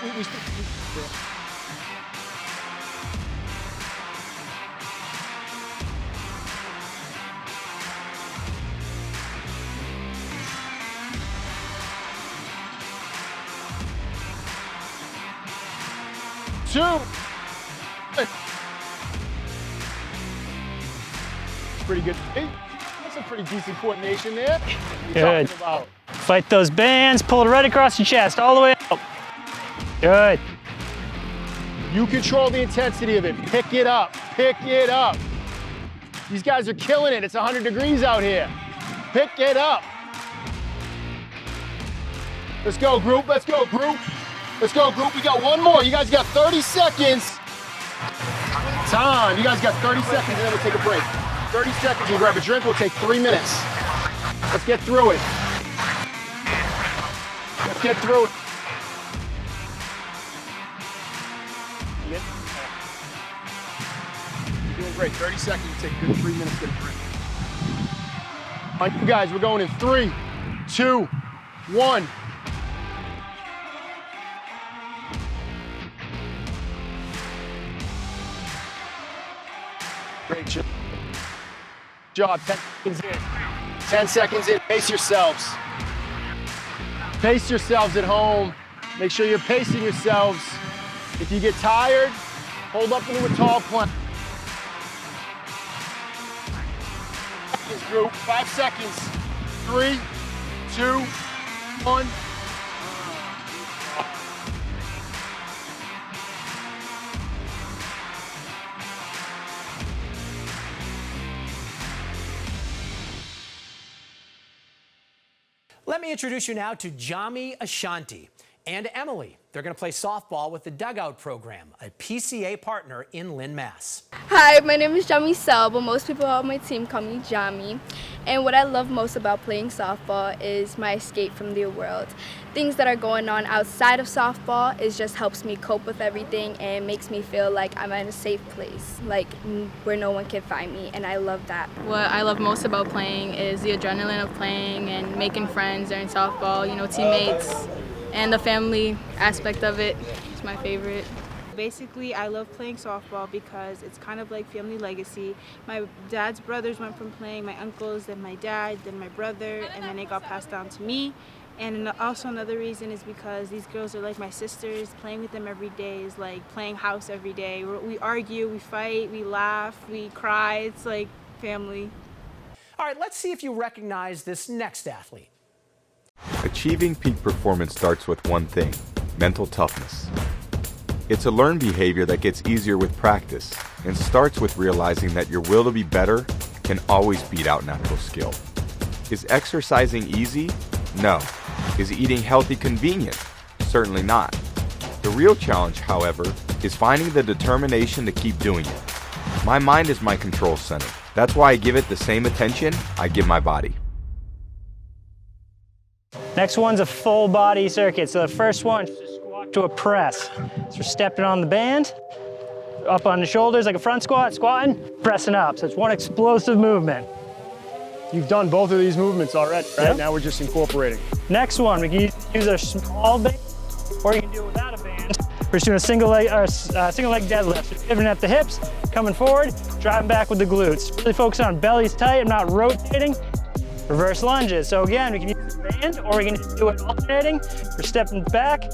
2. Pretty good. Hey, that's a pretty decent coordination there. Good. Fight those bands, pull it right across your chest, all the way up. Good. You control the intensity of it. Pick it up, pick it up. These guys are killing it. It's 100 degrees out here. Pick it up. Let's go, group. Let's go, group. Let's go, group. We got one more. You guys got 30 seconds. Time. You guys got 30 seconds, and then we'll take a break. 30 seconds, we'll grab a drink. We'll take 3 minutes. Let's get through it. Let's get through it. You're doing great. 30 seconds, you take a good 3 minutes, get a drink. All right, you guys, we're going in 3, 2, 1. Job, 10 seconds in. 10 seconds in, pace yourselves. Pace yourselves at home. Make sure you're pacing yourselves. If you get tired, hold up into a tall plank. Group, 5 seconds. 3, 2, 1. Let me introduce you now to Jami Ashanti and Emily. They're going to play softball with the Dugout Program, a PCA partner in Lynn, Mass. Hi, my name is Jami Sel, but most people on my team call me Jami. And what I love most about playing softball is my escape from the world. Things that are going on outside of softball just helps me cope with everything and makes me feel like I'm in a safe place, like where no one can find me, and I love that. What I love most about playing is the adrenaline of playing and making friends during softball, you know, teammates, and the family aspect of it is my favorite. Basically, I love playing softball because it's kind of like family legacy. My dad's brothers went from playing, my uncles, then my dad, then my brother, and then it got passed down to me. And also another reason is because these girls are like my sisters. Playing with them every day is like playing house every day. We argue, we fight, we laugh, we cry. It's like family. All right, let's see if you recognize this next athlete. Achieving peak performance starts with one thing: mental toughness. It's a learned behavior that gets easier with practice and starts with realizing that your will to be better can always beat out natural skill. Is exercising easy? No. Is eating healthy convenient? Certainly not. The real challenge, however, is finding the determination to keep doing it. My mind is my control center. That's why I give it the same attention I give my body. Next one's a full body circuit. So the first one is a squat to a press. So we're stepping on the band, up on the shoulders like a front squat, squatting, pressing up. So it's one explosive movement. You've done both of these movements already, right? Yep. Now we're just incorporating. Next one, we can use a small band, or you can do it without a band. We're just doing a single leg deadlift. So pivoting at the hips, coming forward, driving back with the glutes. Really focus on belly's tight. I'm not rotating. Reverse lunges. So again, we can use a band, or we can do it alternating. We're stepping back,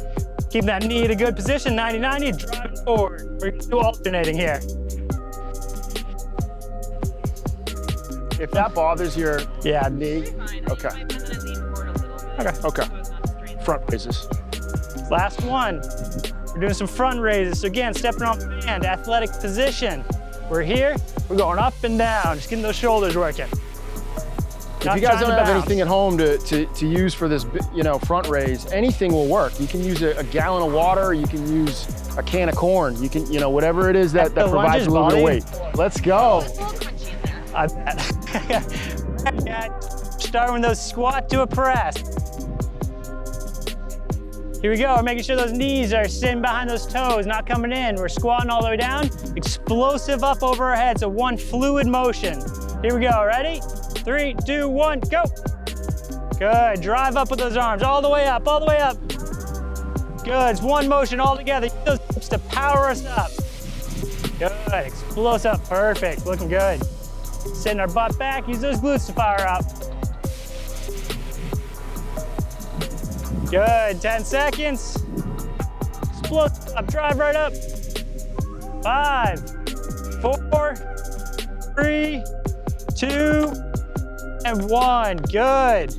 keeping that knee at a good position, 90-90, driving forward. We're gonna do alternating here. If that bothers your knee, okay. Okay. Front raises. Last one. We're doing some front raises. So again, stepping on the band, athletic position. We're here, we're going up and down, just getting those shoulders working. If you guys don't have anything at home to use for this, front raise, anything will work. You can use a gallon of water, you can use a can of corn, you can, whatever it is that provides a little bit of weight. Let's go. I bet. Starting with those squat to a press. Here we go, we're making sure those knees are sitting behind those toes, not coming in. We're squatting all the way down, explosive up over our head, so one fluid motion. Here we go, ready? 3, 2, 1, go. Good, drive up with those arms, all the way up, all the way up. Good, it's one motion all together. Use those hips to power us up. Good, explosive up, perfect, looking good. Sitting our butt back, use those glutes to fire up. Good, 10 seconds. Explosive up, drive right up. 5, 4, 3, 2, and 1, good.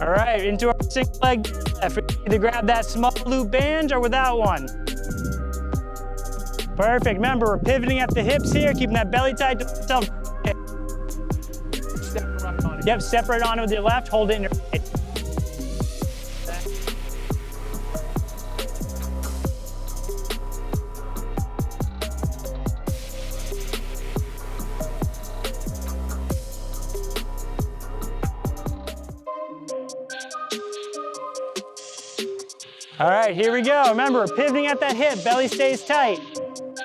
All right, into our single leg deadlift. Either grab that small loop band or without one. Perfect, remember we're pivoting at the hips here, keeping that belly tight to yourself. Yep, step right on it with your left, hold it in your right. All right, here we go. Remember, we're pivoting at that hip, belly stays tight.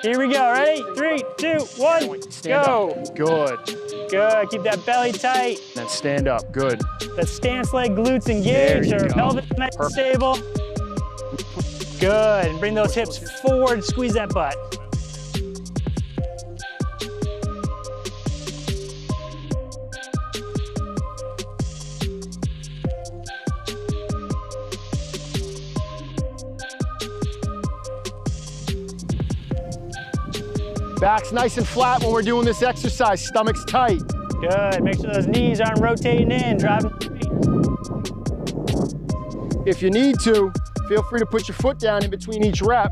Here we go, ready? 3, 2, 1, go. Up. Good. Good, keep that belly tight. Then stand up, good. That stance leg glutes engaged, or pelvis nice and stable. Good, and bring those hips forward, squeeze that butt. Back's nice and flat when we're doing this exercise. Stomach's tight. Good. Make sure those knees aren't rotating in. Driving. If you need to, feel free to put your foot down in between each rep.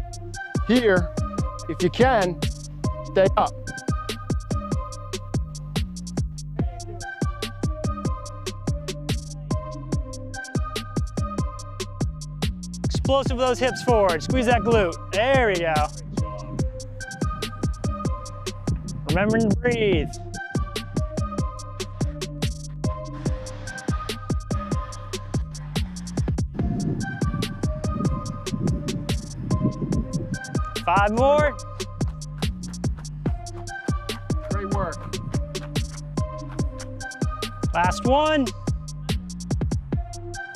Here, if you can, stay up. Explosive with those hips forward. Squeeze that glute. There we go. Remembering to breathe. Five more. Great work. Last one.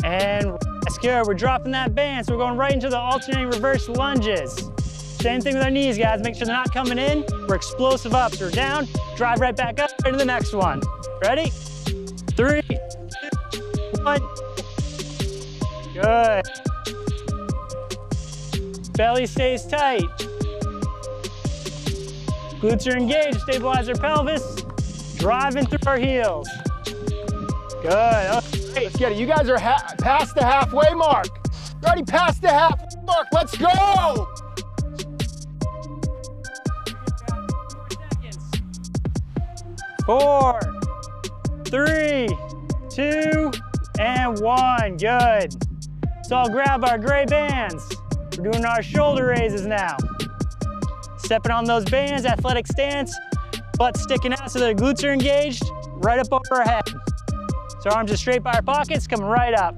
And that's good. We're dropping that band, so we're going right into the alternating reverse lunges. Same thing with our knees, guys. Make sure they're not coming in. We're explosive up. So we're down, drive right back up, right to the next one. Ready? 3, 2, 1. Good. Belly stays tight. Glutes are engaged, stabilize our pelvis. Driving through our heels. Good. Okay. Let's get it. You guys are past the halfway mark. You're already past the halfway mark. Let's go! 4, 3, 2, and 1. Good. So I'll grab our gray bands. We're doing our shoulder raises now. Stepping on those bands, athletic stance, butt sticking out so the glutes are engaged, right up over our head. So arms are straight by our pockets, coming right up.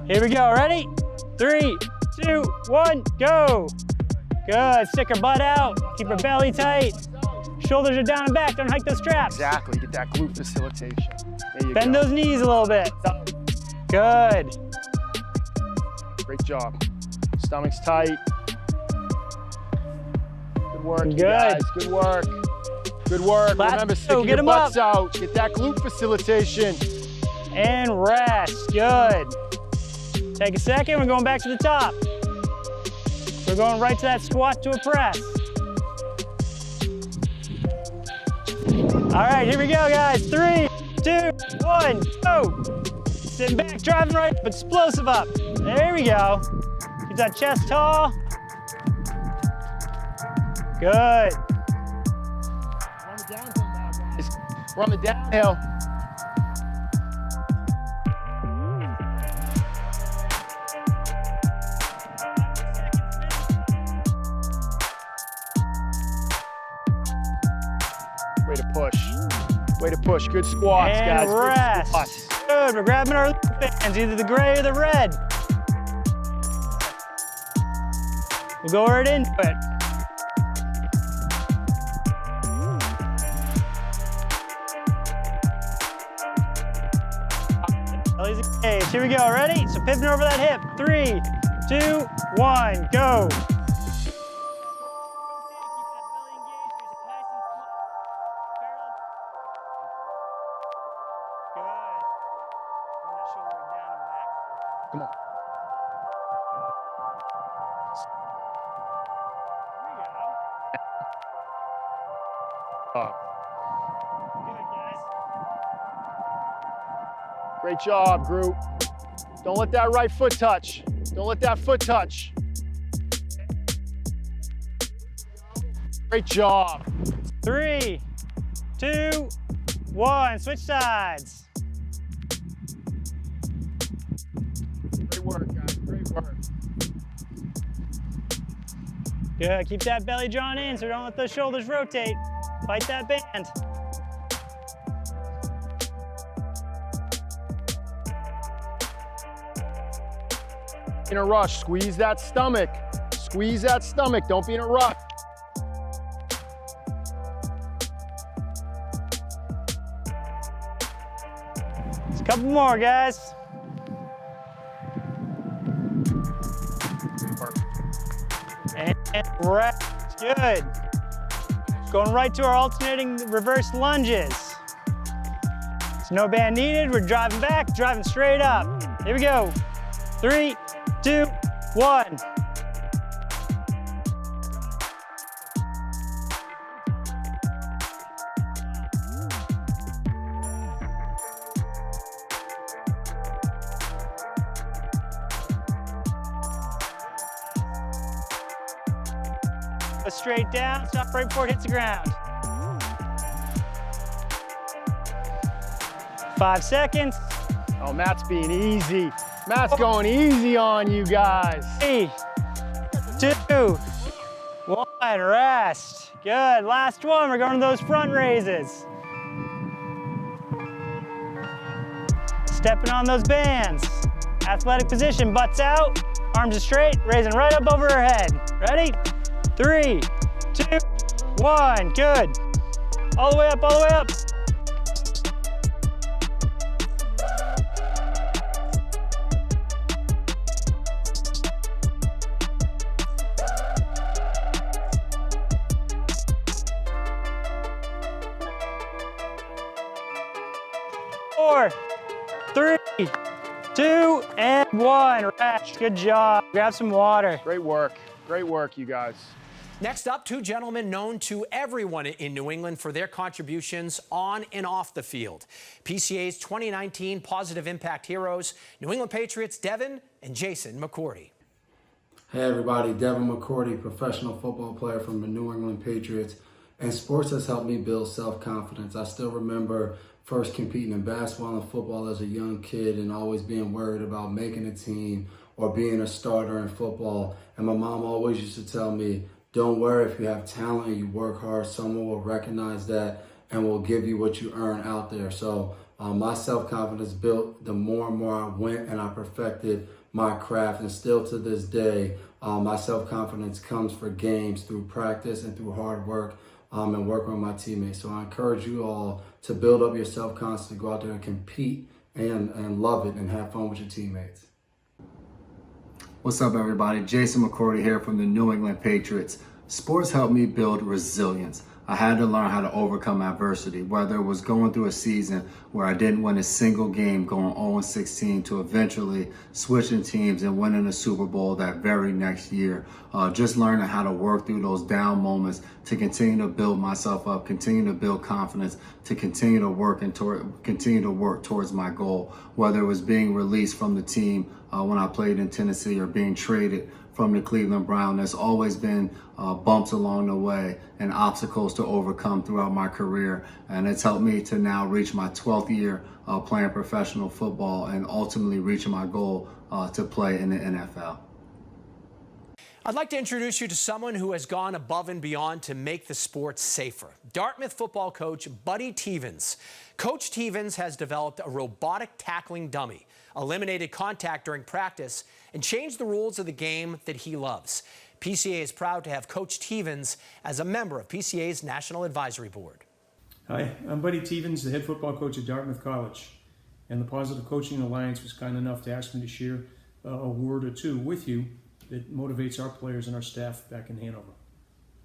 Here we go, ready? 3, 2, 1, go. Good, stick our butt out, keep our belly tight. Shoulders are down and back, don't hike those straps. Exactly, get that glute facilitation. There you Bend go. those knees a little bit. Good. Great job. Stomach's tight. Good work, you Good. guys. Good work. Good work. Last Remember, two, sticking get your 'em butts up. out. Get that glute facilitation. And rest, good. Take a second, we're going back to the top. We're going right to that squat to a press. All right, here we go, guys. 3, 2, 1, go. Sitting back, driving right up, explosive up. There we go. Keep that chest tall. Good. We're on the downhill. Way to push. Way to push. Good squats, And guys. Good rest. squats. Good, we're grabbing our bands, either the gray or the red. We'll go right into it. Belly's engaged. Here we go, ready? So pivoting over that hip. 3, 2, 1, go. Come on. Great job, group. Don't let that right foot touch. Don't let that foot touch. Great job. 3, 2, 1, switch sides. Great work, guys. Great work. Good, keep that belly drawn in so don't let those shoulders rotate. Fight that band. In a rush, squeeze that stomach. Squeeze that stomach, don't be in a rush. Just a couple more, guys. And rest, good. Going right to our alternating reverse lunges. So no band needed, we're driving back, driving straight up. Here we go. 3, 2, 1. Go straight down, stop right before it hits the ground. 5 seconds. Oh, Matt's being easy. Matt's going easy on you guys. 3, 2, 1, rest. Good, last one, we're going to those front raises. Stepping on those bands. Athletic position, butts out, arms are straight, raising right up over her head. Ready? 3, 2, 1, good. All the way up, all the way up. Four, 3, 2, and 1. Rest. Good job. Grab some water. Great work. Great work, you guys. Next up, two gentlemen known to everyone in New England for their contributions on and off the field. PCA's 2019 Positive Impact Heroes, New England Patriots Devin and Jason McCourty. Hey everybody, Devin McCourty, professional football player from the New England Patriots. And sports has helped me build self-confidence. I still remember first competing in basketball and football as a young kid and always being worried about making a team or being a starter in football. And my mom always used to tell me, don't worry, if you have talent and you work hard, someone will recognize that and will give you what you earn out there. So my self-confidence built the more and more I went and I perfected my craft. And still to this day, my self-confidence comes for games through practice and through hard work and working with my teammates. So I encourage you all to build up your self-confidence, to go out there and compete and love it and have fun with your teammates. What's up, everybody? Jason McCourty here from the New England Patriots. Sports helped me build resilience. I had to learn how to overcome adversity, whether it was going through a season where I didn't win a single game, going 0-16, to eventually switching teams and winning a Super Bowl that very next year. Just learning how to work through those down moments to continue to build myself up, continue to build confidence, to continue to work towards my goal, whether it was being released from the team when I played in Tennessee or being traded from the Cleveland Browns. There's always been bumps along the way and obstacles to overcome throughout my career. And it's helped me to now reach my 12th year playing professional football and ultimately reaching my goal to play in the NFL. I'd like to introduce you to someone who has gone above and beyond to make the sport safer. Dartmouth football coach Buddy Teevens. Coach Teevens has developed a robotic tackling dummy, eliminated contact during practice, and changed the rules of the game that he loves. PCA is proud to have Coach Teevens as a member of PCA's National Advisory Board. Hi, I'm Buddy Teevens, the head football coach at Dartmouth College. And the Positive Coaching Alliance was kind enough to ask me to share a word or two with you that motivates our players and our staff back in Hanover.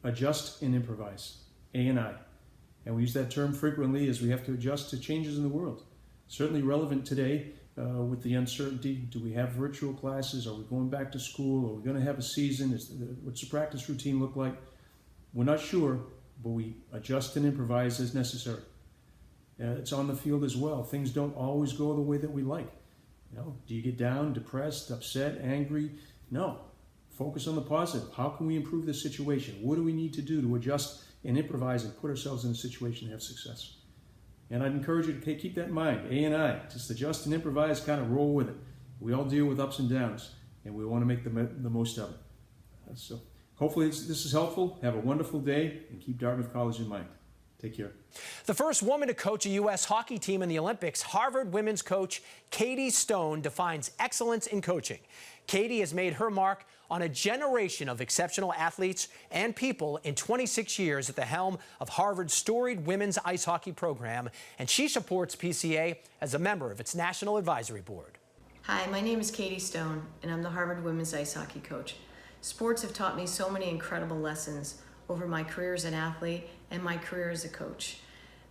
Adjust and improvise, A&I. And we use that term frequently as we have to adjust to changes in the world. Certainly relevant today with the uncertainty. Do we have virtual classes? Are we going back to school? Are we going to have a season? What's the practice routine look like? We're not sure, but we adjust and improvise as necessary. It's on the field as well. Things don't always go the way that we like. Do you get down, depressed, upset, angry? No. Focus on the positive. How can we improve this situation? What do we need to do to adjust and improvise and put ourselves in a situation to have success? And I'd encourage you to keep that in mind. A&I, just adjust and improvise, kind of roll with it. We all deal with ups and downs, and we want to make the most of it. So hopefully this is helpful. Have a wonderful day, and keep Dartmouth College in mind. Take care. The first woman to coach a U.S. hockey team in the Olympics, Harvard women's coach Katie Stone defines excellence in coaching. Katie has made her mark on a generation of exceptional athletes and people in 26 years at the helm of Harvard's storied women's ice hockey program, and she supports PCA as a member of its National Advisory Board. Hi, my name is Katie Stone, and I'm the Harvard women's ice hockey coach. Sports have taught me so many incredible lessons over my career as an athlete and my career as a coach.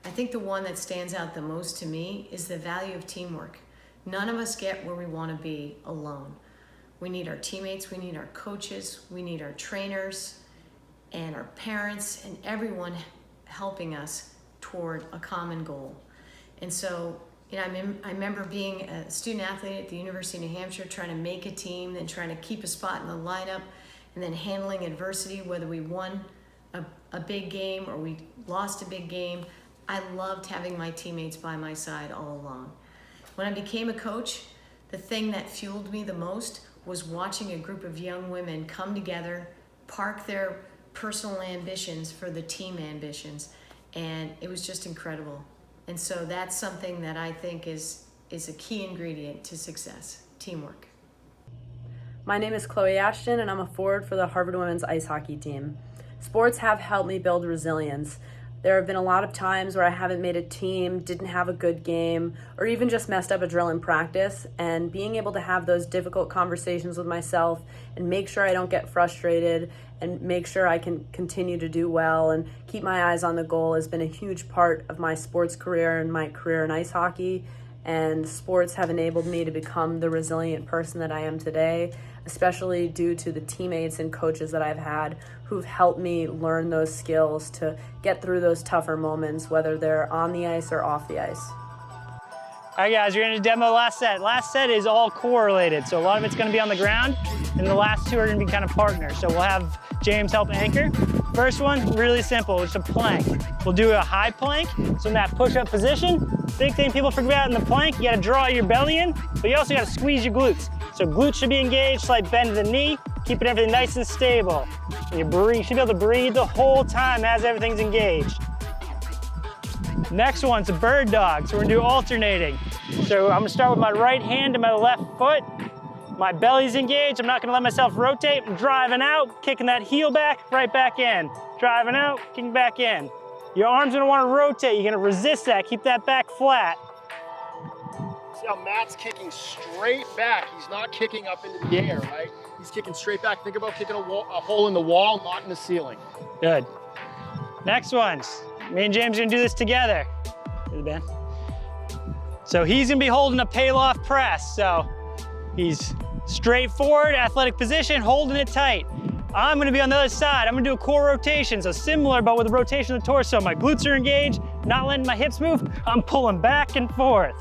I think the one that stands out the most to me is the value of teamwork. None of us get where we want to be alone. We need our teammates, we need our coaches, we need our trainers and our parents and everyone helping us toward a common goal. And so, I remember being a student athlete at the University of New Hampshire, trying to make a team, then trying to keep a spot in the lineup, and then handling adversity, whether we won a big game or we lost a big game, I loved having my teammates by my side all along. When I became a coach, the thing that fueled me the most was watching a group of young women come together, park their personal ambitions for the team ambitions, and it was just incredible. And so that's something that I think is a key ingredient to success, teamwork. My name is Chloe Ashton, and I'm a forward for the Harvard women's ice hockey team. Sports have helped me build resilience. There have been a lot of times where I haven't made a team, didn't have a good game, or even just messed up a drill in practice, and being able to have those difficult conversations with myself and make sure I don't get frustrated and make sure I can continue to do well and keep my eyes on the goal has been a huge part of my sports career and my career in ice hockey. And sports have enabled me to become the resilient person that I am today, especially due to the teammates and coaches that I've had who've helped me learn those skills to get through those tougher moments, whether they're on the ice or off the ice. All right, guys, we're gonna demo the last set. Last set is all correlated, so a lot of it's gonna be on the ground, and the last two are gonna be kind of partners. So we'll have James help anchor. First one, really simple, it's a plank. We'll do a high plank, so in that push-up position, big thing people forget about in the plank, you gotta draw your belly in, but you also gotta squeeze your glutes. So glutes should be engaged, slight bend to the knee, keeping everything nice and stable. And you should be able to breathe the whole time as everything's engaged. Next one's a bird dog, so we're gonna do alternating. So I'm gonna start with my right hand to my left foot. My belly's engaged, I'm not gonna let myself rotate. I'm driving out, kicking that heel back, right back in. Driving out, kicking back in. Your arm's gonna wanna rotate, you're gonna resist that, keep that back flat. See how Matt's kicking straight back. He's not kicking up into the air, right? He's kicking straight back. Think about kicking a hole in the wall, not in the ceiling. Good. Next ones. Me and James are gonna do this together. Here's the band. So he's gonna be holding a Palloff press. So he's straight forward, athletic position, holding it tight. I'm gonna be on the other side. I'm gonna do a core rotation. So similar, but with a rotation of the torso. My glutes are engaged, not letting my hips move. I'm pulling back and forth.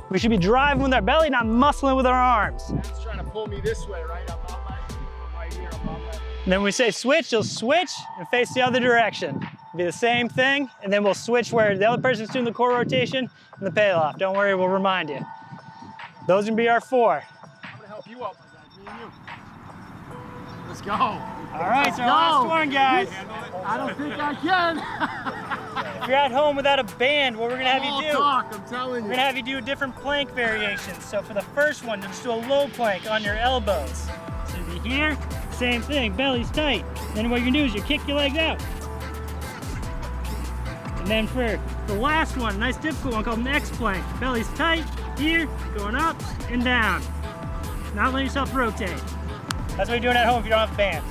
We should be driving with our belly, not muscling with our arms. Matt's trying to pull me this way, right? I'm right here, I'm not letting. And then when we say switch, you'll switch and face the other direction. Be the same thing, and then we'll switch where the other person's doing the core rotation and the Palloff. Don't worry, we'll remind you. Those are gonna be our four. I'm gonna help you out, my guys, me and you. Let's go. All right, so last one, guys. I don't think I can. If you're at home without a band, what we're gonna have you do, I'm telling you. we're gonna have you do different plank variations. So for the first one, just do a low plank on your elbows. So you'll be here, same thing, belly's tight. Then what you're gonna do is you kick your legs out. And then for the last one, nice difficult one called an X plank. Belly's tight, here, going up and down. Not letting yourself rotate. That's what you're doing at home if you don't have a band.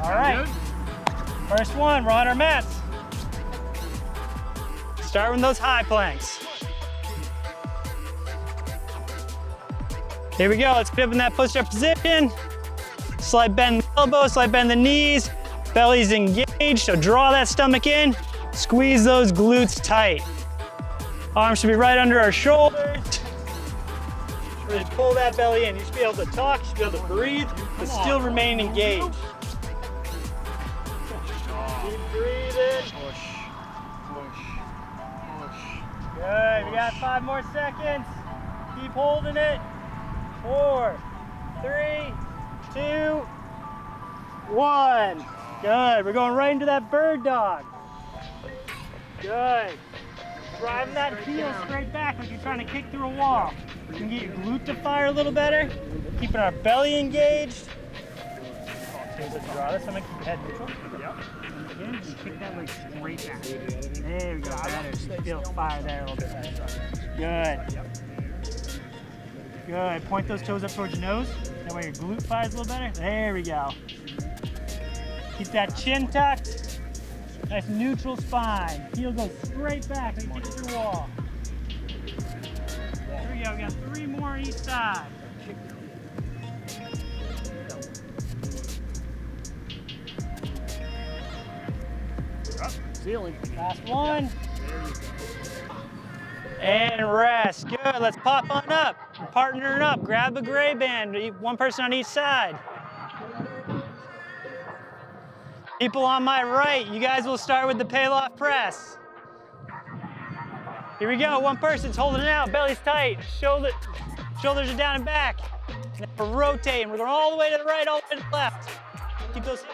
All right, first one, we're on our mats. Start with those high planks. Here we go, let's get up in that push-up position. Slight bend the elbows, slight bend the knees. Belly's engaged, so draw that stomach in. Squeeze those glutes tight. Arms should be right under our shoulders. Really pull that belly in. You should be able to talk, you should be able to breathe, but still remain engaged. Keep breathing. Good, we got 5 more seconds. Keep holding it. 4, 3, 2, 1. Good, we're going right into that bird dog. Good. Driving that heel straight back like you're trying to kick through a wall. You can get your glute to fire a little better. Keeping our belly engaged. Let's draw this. I'm gonna keep your head neutral. Yep. Again, you kick that leg straight back. There we go. Better. Feel fire there a little bit better. Good. Good. Point those toes up towards your nose. That way your glute fires a little better. There we go. Keep that chin tucked. Nice neutral spine. Heel goes straight back like you kick through a wall. There we go. We got 3 more on each side. Ceiling. Last one. And rest. Good. Let's pop on up. We're partnering up. Grab a gray band. One person on each side. People on my right, you guys will start with the Palloff press. Here we go, one person's holding it out, belly's tight, shoulders are down and back. And then we're rotating, we're going all the way to the right, all the way to the left. Keep those.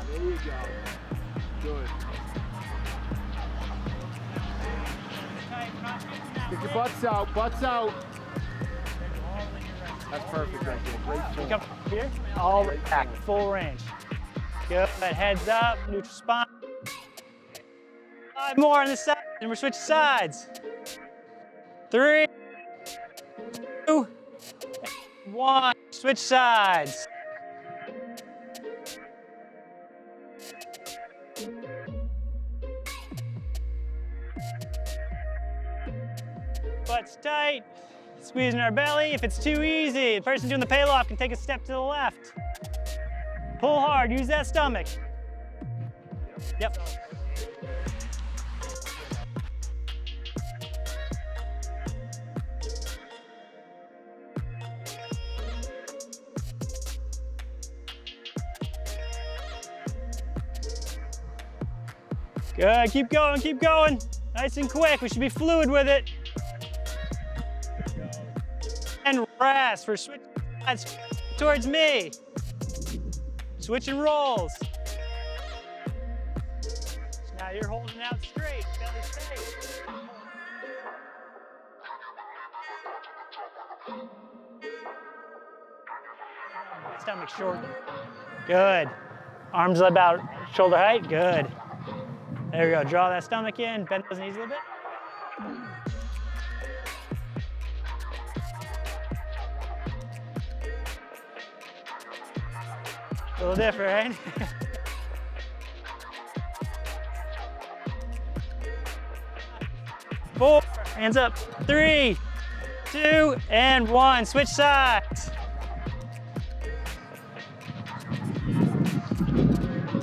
There you go. Good. Get your butts out, butts out. That's perfect right there. Great form. Come here, all the back, full range. Good, heads up, neutral spine. 5 more on the side, and we're switching sides. 3, 2, 1, switch sides. Butts tight, squeezing our belly. If it's too easy, the person doing the Palloff can take a step to the left. Pull hard, use that stomach. Yep. Good, keep going, keep going. Nice and quick, we should be fluid with it. And rest, we're switching sides towards me. Switch and rolls. So now you're holding out straight, belly straight. Stomach short. Good. Arms about shoulder height, good. There we go, draw that stomach in, bend those knees a little bit. A little different, right? Four, hands up. 3, 2, and 1. Switch sides.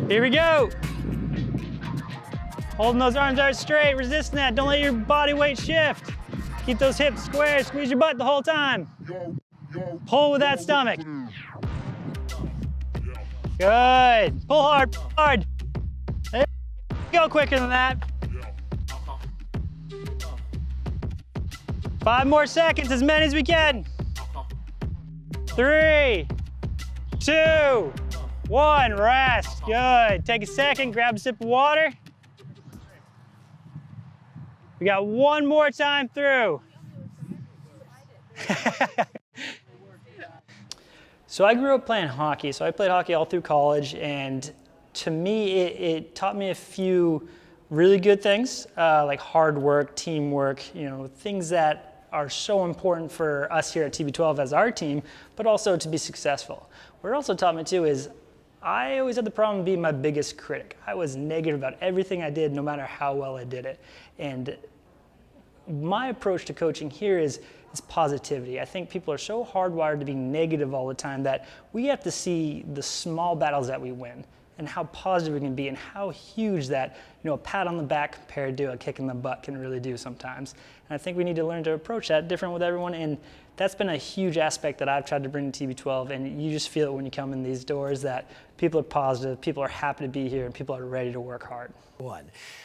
Here we go. Holding those arms out straight, resisting that. Don't let your body weight shift. Keep those hips square, squeeze your butt the whole time. Pull with that stomach. Good. Pull hard, pull hard. There you go, quicker than that. 5 more seconds, as many as we can. 3, 2, 1, rest. Good. Take a second, grab a sip of water. We got one more time through. So I grew up playing hockey. So I played hockey all through college, and to me, it taught me a few really good things, like hard work, teamwork, things that are so important for us here at TB12 as our team, but also to be successful. What it also taught me too is I always had the problem of being my biggest critic. I was negative about everything I did, no matter how well I did it. And my approach to coaching here is positivity. I think people are so hardwired to be negative all the time that we have to see the small battles that we win and how positive we can be and how huge that, a pat on the back compared to a kick in the butt can really do sometimes. And I think we need to learn to approach that different with everyone, and that's been a huge aspect that I've tried to bring to TB12, and you just feel it when you come in these doors that people are positive, people are happy to be here, and people are ready to work hard.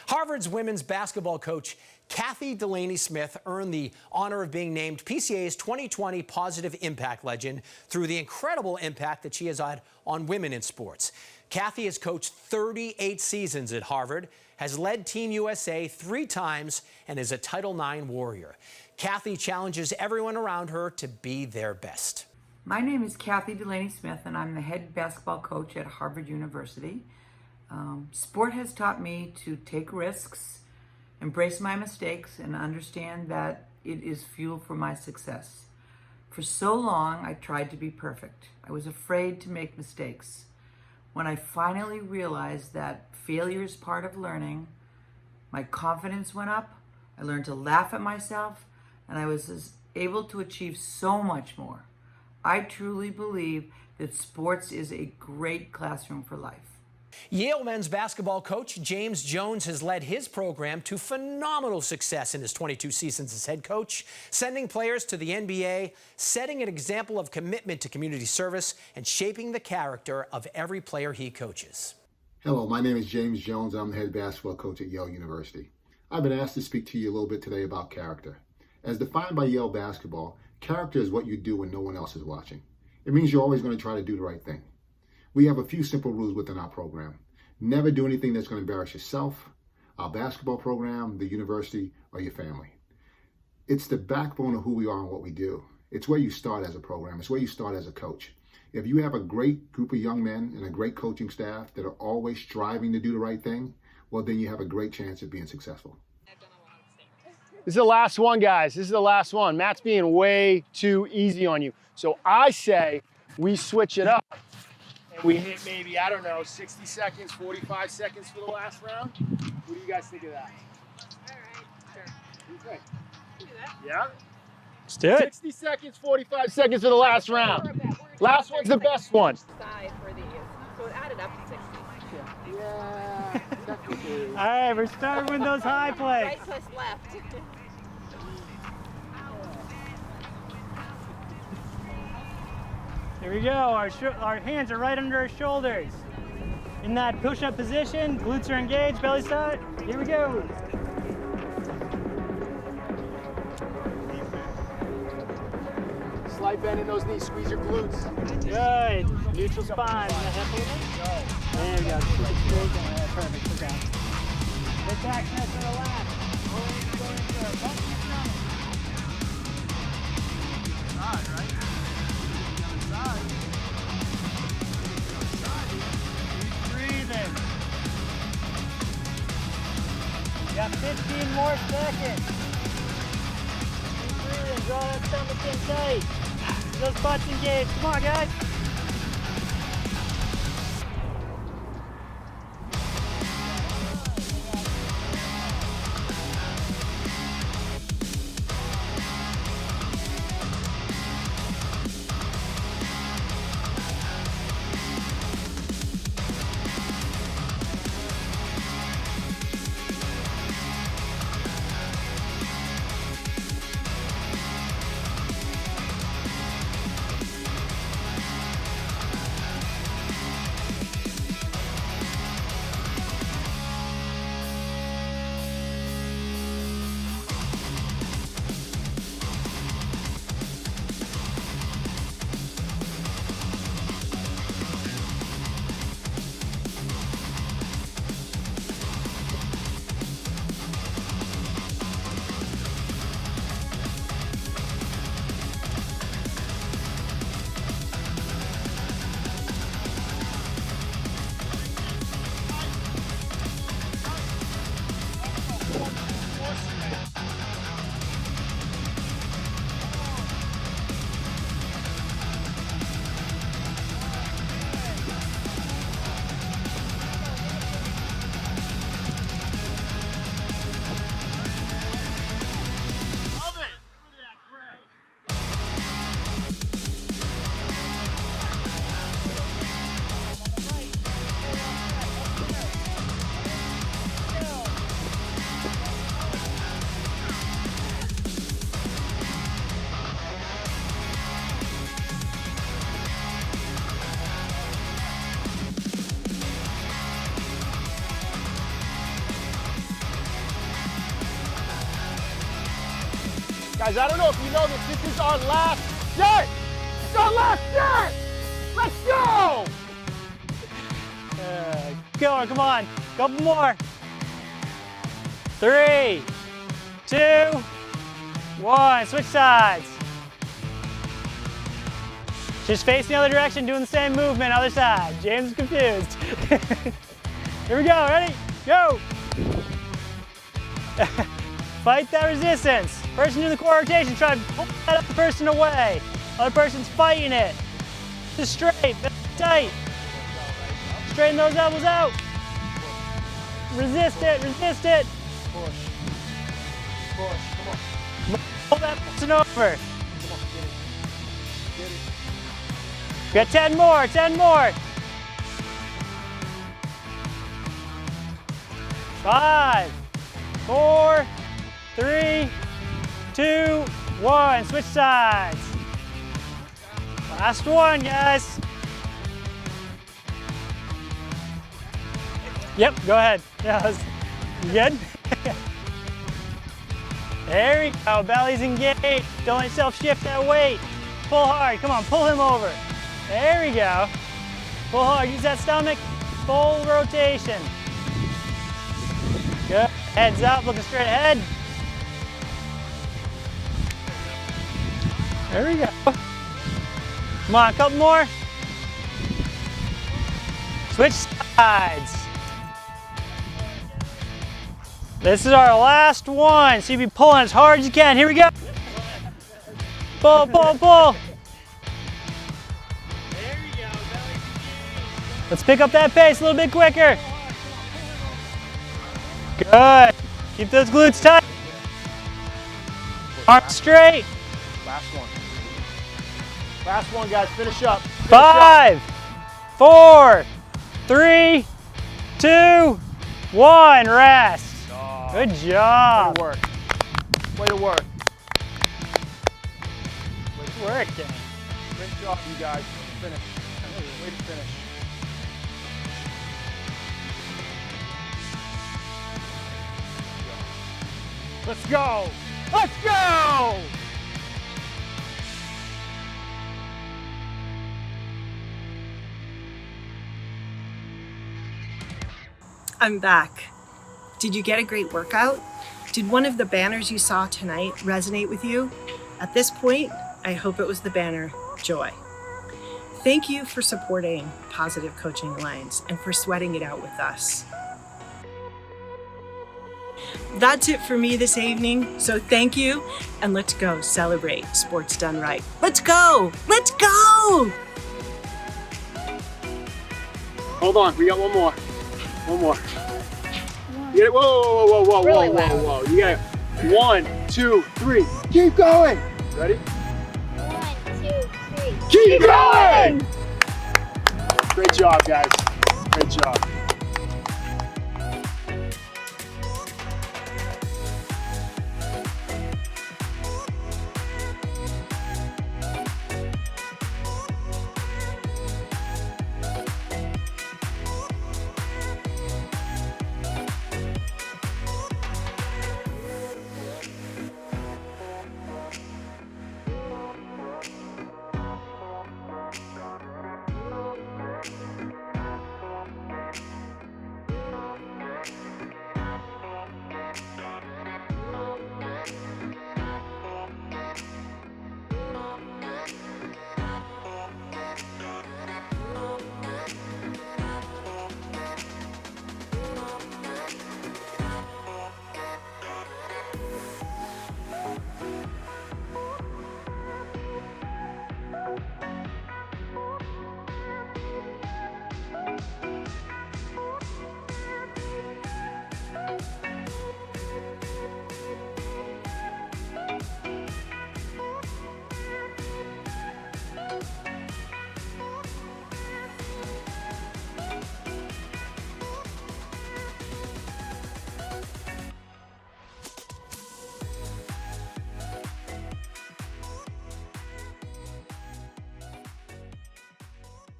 Harvard's women's basketball coach Cathy Delaney-Smith earned the honor of being named PCA's 2020 Positive Impact Legend through the incredible impact that she has had on women in sports. Cathy has coached 38 seasons at Harvard, has led Team USA 3 times, and is a Title IX warrior. Cathy challenges everyone around her to be their best. My name is Cathy Delaney-Smith, and I'm the head basketball coach at Harvard University. Sport has taught me to take risks, embrace my mistakes, and understand that it is fuel for my success. For so long, I tried to be perfect. I was afraid to make mistakes. When I finally realized that failure is part of learning, my confidence went up, I learned to laugh at myself, and I was able to achieve so much more. I truly believe that sports is a great classroom for life. Yale men's basketball coach James Jones has led his program to phenomenal success in his 22 seasons as head coach, sending players to the NBA, setting an example of commitment to community service, and shaping the character of every player he coaches. Hello, my name is James Jones. I'm the head basketball coach at Yale University. I've been asked to speak to you a little bit today about character. As defined by Yale basketball, character is what you do when no one else is watching. It means you're always going to try to do the right thing. We have a few simple rules within our program. Never do anything that's going to embarrass yourself, our basketball program, the university, or your family. It's the backbone of who we are and what we do. It's where you start as a program. It's where you start as a coach. If you have a great group of young men and a great coaching staff that are always striving to do the right thing, well, then you have a great chance of being successful. This is the last one, guys. This is the last one. Matt's being way too easy on you. So I say we switch it up. And we hit maybe, I don't know, 60 seconds, 45 seconds for the last round. What do you guys think of that? All right, sure. What do you think? Do that. Yeah? Let's do it. 60 seconds, 45 seconds for the last round. Last one's the best one. Side for these, so it added up to 60. Yeah, definitely. All right, we're starting with those high plays. Right plus left. Here we go. Our hands are right under our shoulders. In that push-up position, glutes are engaged, belly side. Here we go. Slight bend in those knees, squeeze your glutes. Good. Neutral spine. There we go. Perfect. Sit down. Get back, nice and relax. Breathing. You got 15 more seconds. Keep breathing. Draw that stomach in tight. Those butts engaged. Come on, guys. Guys, I don't know if you know this. This is our last set. It's our last set. Let's go. Come on. Couple more. 3, 2, 1. Switch sides. Just face the other direction, doing the same movement, other side. James is confused. Here we go, ready? Go! Fight that resistance. Person doing the core rotation, try to pull that other person away. Other person's fighting it. Just straight, tight. Straighten those elbows out. Resist it, resist it. Push. Push, come on. Pull that person over. Come on, get it. Get it. We got 10 more, 10 more. 5, 4, 3, 2, 1. Switch sides. Last one, guys. Yep, go ahead. Yeah, you good? There we go, belly's engaged. Don't let yourself shift that weight. Pull hard, come on, pull him over. There we go. Pull hard, use that stomach. Full rotation. Good, heads up, looking straight ahead. There we go. Come on, a couple more. Switch sides. This is our last one, so you be pulling as hard as you can. Here we go. Pull, pull, pull. There you go. Let's pick up that pace a little bit quicker. Good. Keep those glutes tight. Arms straight. Last one. Last one, guys. Finish up. Finish 5, 4, 3, 2, 1. Rest. Good job. Way to work. Way to work. Good work, Dan. Great job, you guys. Finish. Way to finish. Let's go. Let's go. I'm back. Did you get a great workout? Did one of the banners you saw tonight resonate with you? At this point, I hope it was the banner Joy. Thank you for supporting Positive Coaching Alliance and for sweating it out with us. That's it for me this evening, so thank you, and let's go celebrate sports done right. Let's go! Let's go! Hold on, we got one more. One more. You get it? Whoa, whoa, whoa, whoa, Really whoa, loud. whoa, whoa. You got it. 1, 2, 3. Keep going. Ready? 1, 2, 3. Keep going! Great job, guys. Great job.